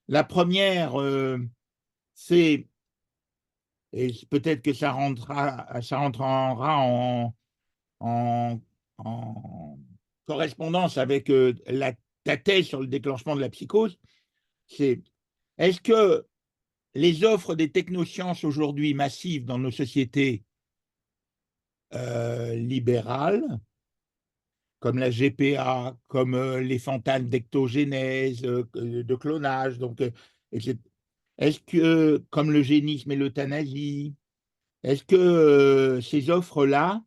La première, c'est, et peut-être que ça rentrera en correspondance avec ta thèse sur le déclenchement de la psychose, c'est est-ce que les offres des technosciences aujourd'hui massives dans nos sociétés libérales, comme la GPA, comme les fantasmes d'ectogénèse, de clonage, donc, est-ce que, comme l'eugénisme et l'euthanasie, est-ce que ces offres-là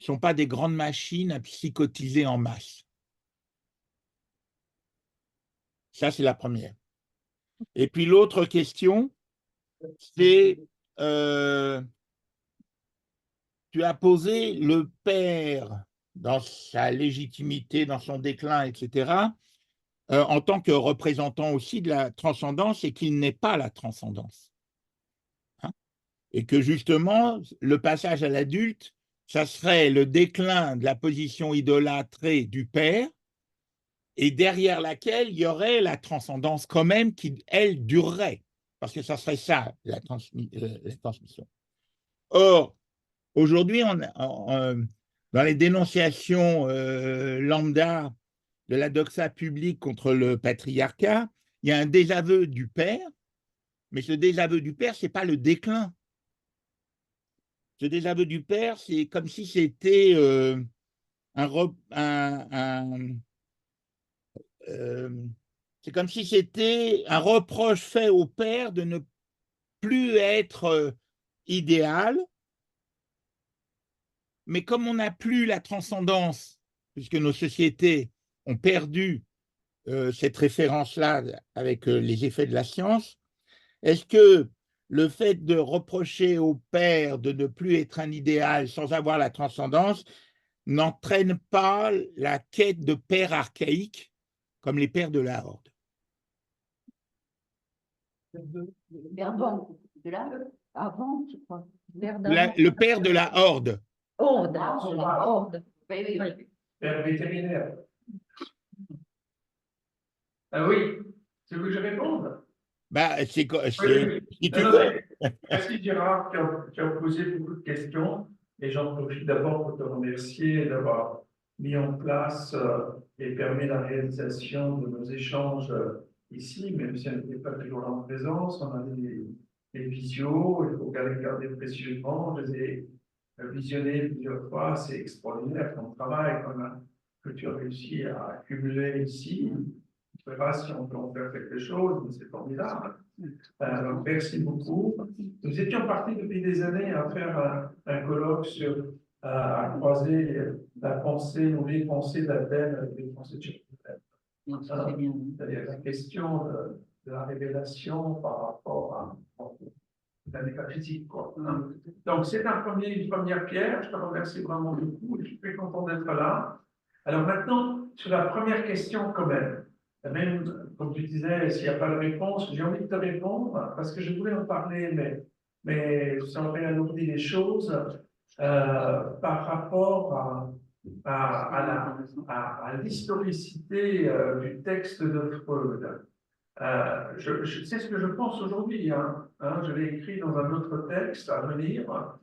ne sont pas des grandes machines à psychotiser en masse? Ça, c'est la première. Et puis l'autre question, c'est tu as posé le père dans sa légitimité, dans son déclin, etc., en tant que représentant aussi de la transcendance, et qu'il n'est pas la transcendance, hein, et que justement, le passage à l'adulte, ça serait le déclin de la position idolâtrée du père, et derrière laquelle il y aurait la transcendance quand même qui, elle, durerait, parce que ça serait ça, la transmission. Or, aujourd'hui, dans les dénonciations lambda de la doxa publique contre le patriarcat, il y a un désaveu du père, mais ce désaveu du père, ce n'est pas le déclin. Ce désaveu du père, c'est comme si c'était c'est comme si c'était un reproche fait au père de ne plus être idéal, mais comme on n'a plus la transcendance, puisque nos sociétés ont perdu cette référence-là avec les effets de la science, est-ce que le fait de reprocher au père de ne plus être un idéal sans avoir la transcendance n'entraîne pas la quête de pères archaïques comme les pères de la Horde? Avant, de là, avant, je crois. Le père de la Horde. Horde, la horde. Oui, oui, oui. Père vétérinaire. Ah oui, tu veux que je réponde? Bah, Oui, oui. si tu Non, non, veux. mais merci Gérard, tu as posé beaucoup de questions et j'en profite d'abord pour te remercier d'avoir mis en place et permis la réalisation de nos échanges ici, même si on n'était pas toujours là en présence, on avait des visios, il faut les garder précieusement, je les ai visionnés plusieurs fois, c'est extraordinaire ton travail que tu as réussi à accumuler ici. On verra si on peut en faire quelque chose, mais c'est formidable. Donc, merci beaucoup. Nous étions partis depuis des années à faire un colloque sur à croiser la pensée ou les pensées d'Athènes avec les pensées de Jérusalem. C'est-à-dire la question de la révélation par rapport à la métaphysique, quoi. Donc, c'est une première pierre. Je te remercie vraiment beaucoup. Je suis très content d'être là. Alors maintenant, sur la première question quand même, comme tu disais, s'il n'y a pas de réponse, j'ai envie de te répondre parce que je voulais en parler, mais ça aurait alourdi les choses par rapport à l'historicité du texte de Freud. C'est ce que je pense aujourd'hui. Je l'ai écrit dans un autre texte à venir.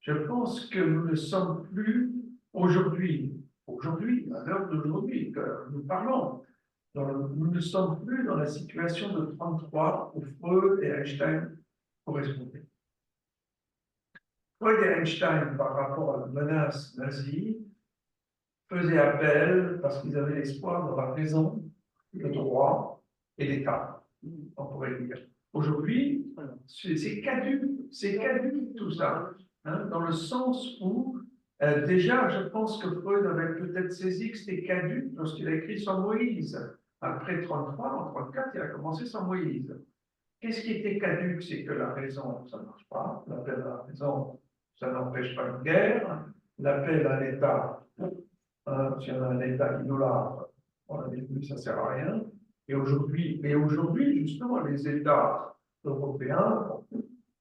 Je pense que nous ne sommes plus aujourd'hui, à l'heure d'aujourd'hui que nous parlons, nous ne sommes plus dans la situation de 1933 où Freud et Einstein correspondaient. Freud et Einstein, par rapport à la menace nazie, faisaient appel parce qu'ils avaient l'espoir de la raison, le droit et l'État, on pourrait dire. Aujourd'hui, c'est caduque tout ça, dans le sens où, déjà, je pense que Freud avait peut-être saisi que c'était caduque lorsqu'il a écrit sur Moïse. Après 1933, en 1934, il a commencé sans Moïse. Qu'est-ce qui était caduque? C'est que la raison, ça ne marche pas. L'appel à la raison, ça n'empêche pas une guerre. L'appel à l'État, si on a un État qui nous lave, on a dit que ça ne sert à rien. Et aujourd'hui, justement, les États européens,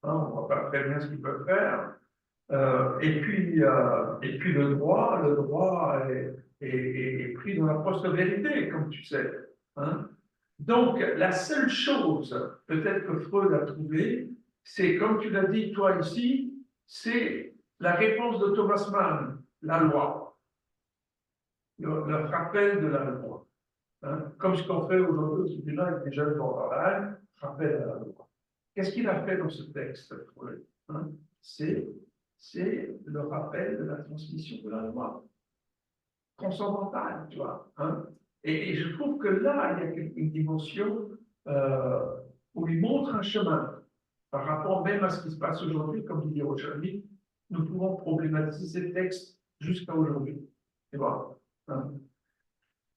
on ne voit pas très bien ce qu'ils peuvent faire. Et puis le droit est pris dans la post-vérité, comme tu sais. Donc, la seule chose, peut-être que Freud a trouvé, c'est, comme tu l'as dit, toi ici, c'est la réponse de Thomas Mann, la loi, le rappel de la loi. Comme ce qu'on fait aujourd'hui au tribunal avec les jeunes borderline, rappel à la loi. Qu'est-ce qu'il a fait dans ce texte, Freud? C'est le rappel de la transmission de la loi transcendantale, tu vois. Et je trouve que là, il y a une dimension où il montre un chemin par rapport même à ce qui se passe aujourd'hui, comme dit Rochelle, nous pouvons problématiser ces textes jusqu'à aujourd'hui. Tu vois.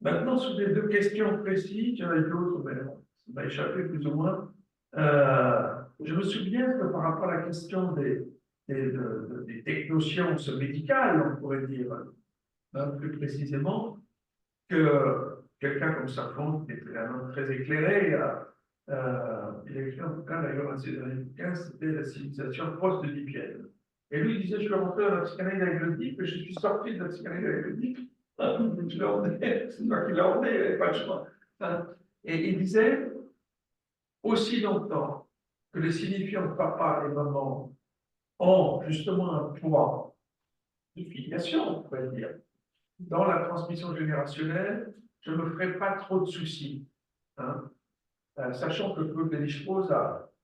Maintenant, sur les deux questions précises, il y en a d'autres, mais ça m'a échappé plus ou moins. Je me souviens que par rapport à la question des technosciences médicales, on pourrait dire, plus précisément, que quelqu'un comme Safon, qui était un homme très éclairé, il a écrit un bouquin, d'ailleurs, un de ses derniers bouquins, c'était La civilisation post-oedipienne. Et lui, il disait, je suis rentré dans la psychanalyse analytique, mais je suis sorti de la psychanalyse analytique. Je l'ai emmené, c'est toi qui l'as emmené, il n'y avait pas de choix. Et il disait, aussi longtemps que les signifiants papa et maman ont justement un poids de filiation, on pourrait dire, dans la transmission générationnelle, je ne me ferai pas trop de soucis. Sachant que Claude Lévi-Strauss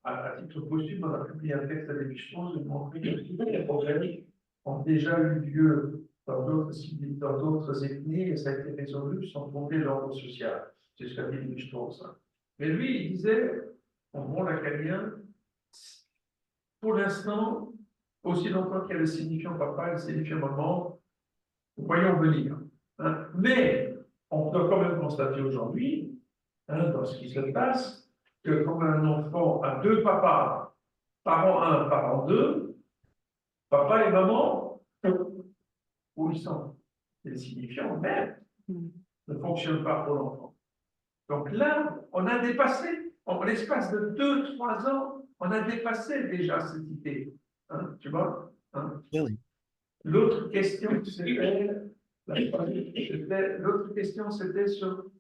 à titre posthume, on a publié un texte à Lévi-Strauss de montrer que les problèmes ont déjà eu lieu dans d'autres ethnies et ça a été résolu sans fonder l'ordre social. C'est ce qu'a dit Lévi-Strauss. Mais lui, il disait, en bon lacanien, pour l'instant, aussi longtemps qu'il y a le signifiant papa et le signifiant maman, voyons venir. Hein. Mais on peut quand même constater aujourd'hui, hein, dans ce qui se passe, que quand un enfant a deux papas, parent 1, parent 2, papa et maman, où ils sont? Les signifiants même ne fonctionnent pas pour l'enfant. Donc là, on a dépassé, en l'espace de 2-3 ans, on a dépassé déjà cette idée. Hein, tu vois, hein? Oui. L'autre question, c'était sur.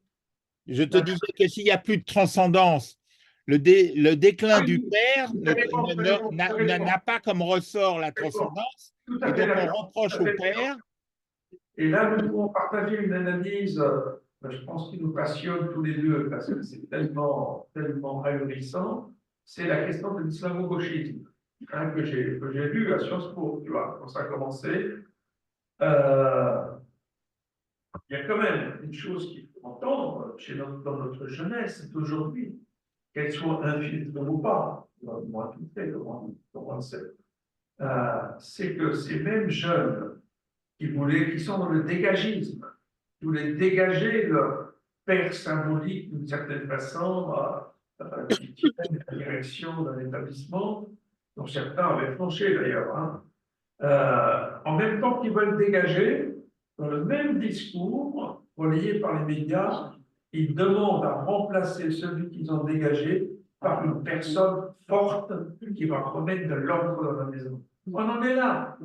Je te disais que s'il n'y a plus de transcendance, le déclin du père n'a pas comme ressort la transcendance, Tout à et fait donc on d'accord. reproche au père. Et là, nous pouvons partager une analyse, je pense, qui nous passionne tous les deux, parce que c'est tellement, tellement ahurissant. C'est la question de l'islamo-gauchisme, hein, que j'ai lu à Sciences Po, tu vois, quand ça a commencé. Il y a quand même une chose qu'il faut entendre dans notre jeunesse, c'est aujourd'hui, qu'elle soit infiltrée ou pas, moins infiltrée, comment on sait, c'est que ces mêmes jeunes qui sont dans le dégagisme, qui voulaient dégager leur père symbolique d'une certaine façon, qui tiennent la direction d'un établissement, dont certains avaient flanché d'ailleurs, hein. En même temps qu'ils veulent dégager, dans le même discours, relayé par les médias, ils demandent à remplacer celui qu'ils ont dégagé par une personne forte qui va remettre de l'ordre dans la maison. On en est là.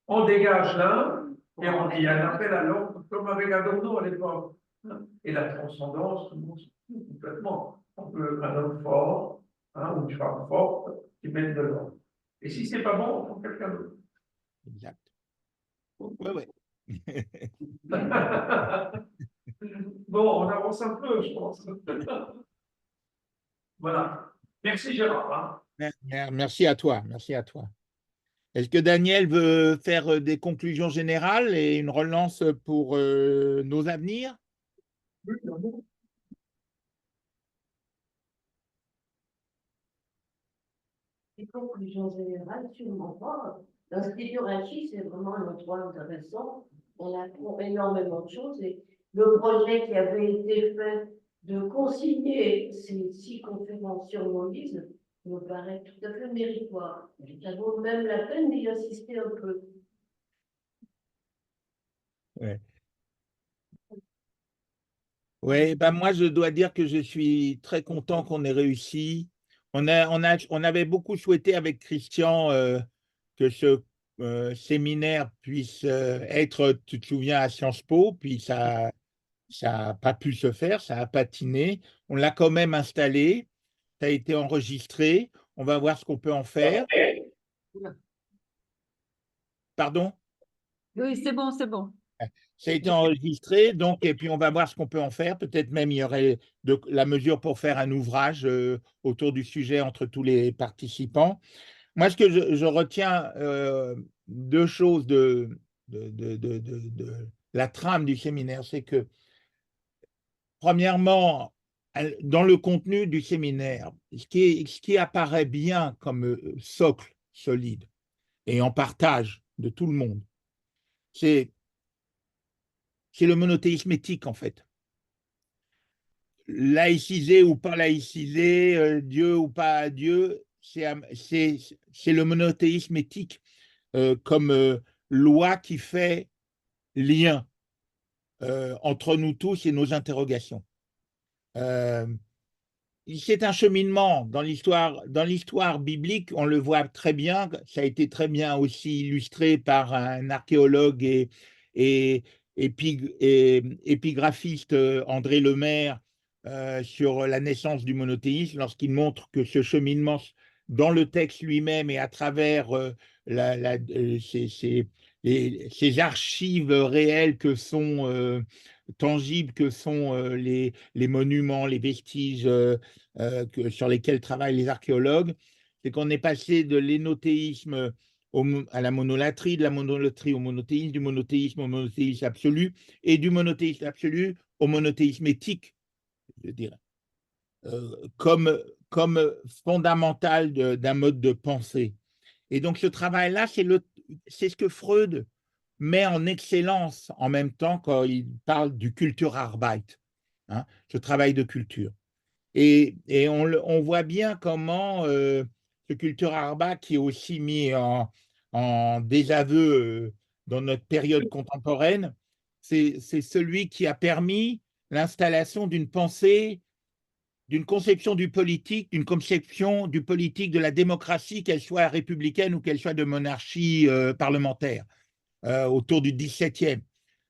On dégage l'un et il y a un appel à l'ordre, comme avec Adorno à l'époque. Et la transcendance, complètement. On veut un homme fort, hein, ou une femme forte qui mette de l'ordre. Et si c'est pas bon, on prend quelqu'un d'autre. Exact. Oui, oui. Bon, on avance un peu, je pense. Voilà. Merci Gérard. Hein. Merci à toi. Merci à toi. Est-ce que Daniel veut faire des conclusions générales et une relance pour nos avenirs? Les conclusions générales, sûrement pas. L'Institut Rachid, c'est vraiment un endroit intéressant. On apprend énormément de choses. Et le projet qui avait été fait de consigner ces 6 conférences sur Moïse me paraît tout à fait méritoire. Ça vaut même la peine d'y assister un peu. Ouais. Oui, ben moi je dois dire que je suis très content qu'on ait réussi. On avait beaucoup souhaité avec Christian que ce séminaire puisse être, tu te souviens, à Sciences Po, puis ça n'a pas pu se faire, ça a patiné. On l'a quand même installé, ça a été enregistré, on va voir ce qu'on peut en faire. Pardon? Oui, c'est bon, c'est bon. Ça a été enregistré, donc, et puis on va voir ce qu'on peut en faire. Peut-être même il y aurait la mesure pour faire un ouvrage autour du sujet entre tous les participants. Moi, ce que je retiens, 2 choses de la trame du séminaire, c'est que, premièrement, dans le contenu du séminaire, ce qui apparaît bien comme socle solide et en partage de tout le monde, c'est le monothéisme éthique, en fait. Laïcisé ou pas laïcisé, Dieu ou pas Dieu, c'est le monothéisme éthique comme loi qui fait lien entre nous tous et nos interrogations. C'est un cheminement dans l'histoire biblique, on le voit très bien, ça a été très bien aussi illustré par un archéologue et épigraphiste André Lemaire sur la naissance du monothéisme, lorsqu'il montre que ce cheminement dans le texte lui-même et à travers ces archives réelles que sont tangibles que sont les monuments, les vestiges sur lesquels travaillent les archéologues, c'est qu'on est passé de l'énothéisme à la monolatrie, de la monolatrie au monothéisme, du monothéisme au monothéisme absolu, et du monothéisme absolu au monothéisme éthique, je dirais, comme fondamental d'un mode de pensée. Et donc, ce travail-là, c'est ce que Freud met en excellence en même temps quand il parle du Kulturarbeit, hein, ce travail de culture. Et on voit bien comment ce Kulturarbeit, qui est aussi mis en désaveu dans notre période contemporaine, c'est celui qui a permis l'installation d'une pensée, d'une conception du politique, d'une conception du politique de la démocratie, qu'elle soit républicaine ou qu'elle soit de monarchie parlementaire, autour du XVIIe.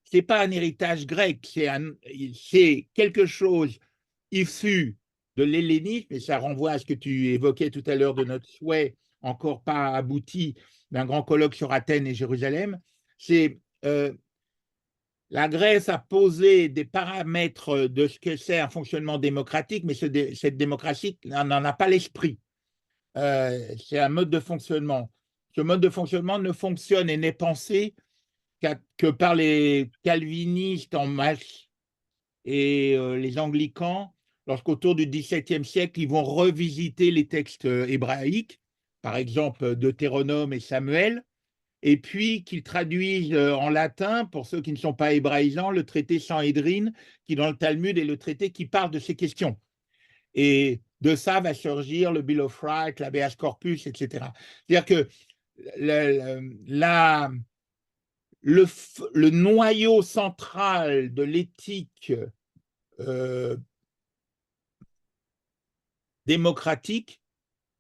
Ce n'est pas un héritage grec, c'est quelque chose issu de l'hellénisme, et ça renvoie à ce que tu évoquais tout à l'heure de notre souhait encore pas abouti d'un grand colloque sur Athènes et Jérusalem. C'est la Grèce a posé des paramètres de ce que c'est un fonctionnement démocratique, mais cette démocratie n'en a pas l'esprit. C'est un mode de fonctionnement. Ce mode de fonctionnement ne fonctionne et n'est pensé que par les calvinistes en masse et les anglicans, lorsqu'autour du XVIIe siècle, ils vont revisiter les textes hébraïques, par exemple Deutéronome et Samuel, et puis qu'ils traduisent en latin, pour ceux qui ne sont pas hébraïsants, le traité Sanhédrin, qui dans le Talmud est le traité qui parle de ces questions. Et de ça va surgir le Bill of Rights, l'habeas corpus, etc. C'est-à-dire que le noyau central de l'éthique démocratique,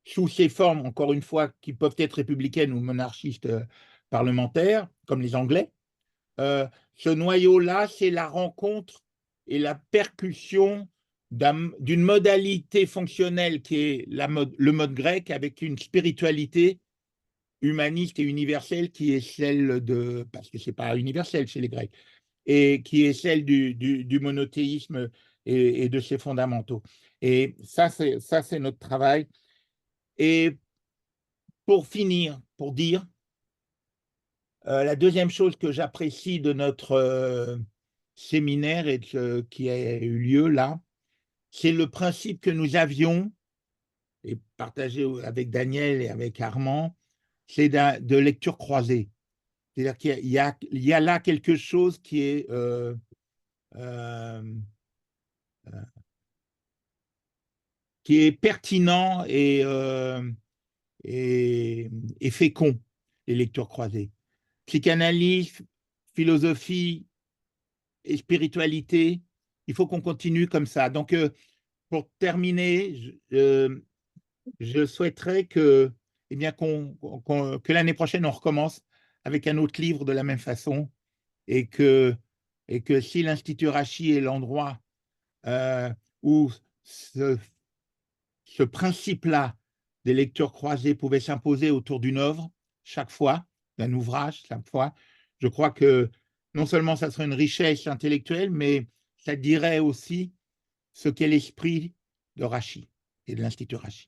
sous ces formes, encore une fois, qui peuvent être républicaines ou monarchistes parlementaires, comme les Anglais, ce noyau-là, c'est la rencontre et la percussion d'une modalité fonctionnelle qui est le mode grec, avec une spiritualité humaniste et universelle qui est celle de, parce que ce n'est pas universel chez les Grecs, et qui est celle du monothéisme et de ses fondamentaux. Et ça, c'est notre travail. Et pour finir, pour dire, la deuxième chose que j'apprécie de notre séminaire et qui a eu lieu là, c'est le principe que nous avions, et partagé avec Daniel et avec Armand, c'est de lecture croisée. C'est-à-dire qu'il y a là quelque chose qui est pertinent et fécond, les lectures croisées. Psychanalyse, philosophie et spiritualité, il faut qu'on continue comme ça. Donc, pour terminer, je souhaiterais que, eh bien, que l'année prochaine, on recommence avec un autre livre de la même façon, et que si l'Institut Rachi est l'endroit où ce principe-là des lectures croisées pouvait s'imposer autour d'une œuvre, chaque fois, d'un ouvrage, chaque fois, je crois que non seulement ça serait une richesse intellectuelle, mais ça dirait aussi ce qu'est l'esprit de Rachi et de l'Institut Rachi.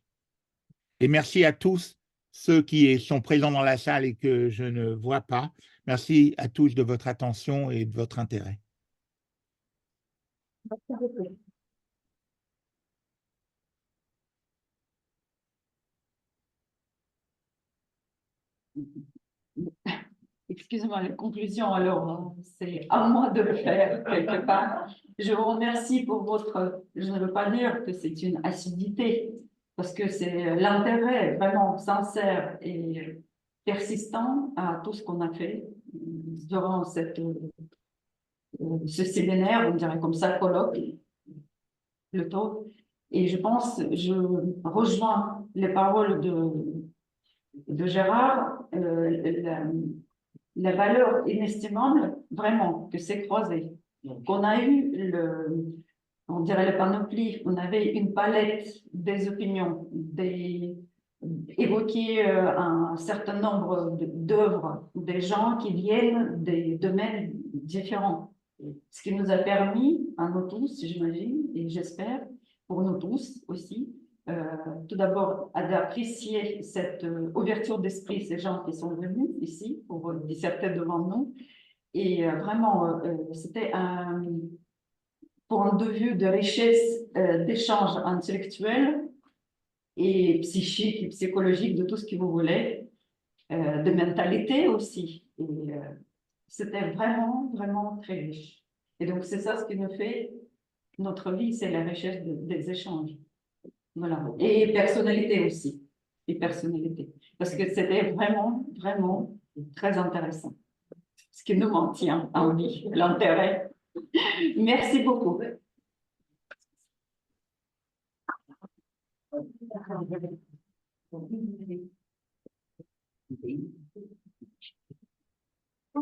Et merci à tous ceux qui sont présents dans la salle et que je ne vois pas. Merci à tous de votre attention et de votre intérêt. Merci beaucoup. Excusez-moi, la conclusion, alors, c'est à moi de le faire quelque part. Je vous remercie pour votre, je ne veux pas dire que c'est une assiduité, parce que c'est l'intérêt vraiment sincère et persistant à tout ce qu'on a fait durant ce séminaire, on dirait comme ça, colloque, plutôt. Et je pense, je rejoins les paroles de Gérard, la valeur inestimable, vraiment, que c'est croisé. Qu'on a eu, on dirait la panoplie, on avait une palette des opinions, évoquer un certain nombre d'œuvres, des gens qui viennent des domaines différents. Ce qui nous a permis, à nous tous, j'imagine, et j'espère, pour nous tous aussi, tout d'abord d'apprécier cette ouverture d'esprit, ces gens qui sont venus ici pour disserter devant nous. Et vraiment, c'était un point de vue de richesse d'échange intellectuel et psychique et psychologique, de tout ce que vous voulez. de mentalité aussi. Et c'était vraiment, vraiment très riche. Et donc, c'est ça ce qui nous fait notre vie, c'est la richesse des échanges. Voilà. Et personnalité aussi. Et personnalité. Parce que c'était vraiment, vraiment très intéressant. Ce qui nous maintient en vie, l'intérêt. Merci beaucoup.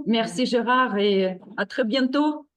Merci Gérard et à très bientôt.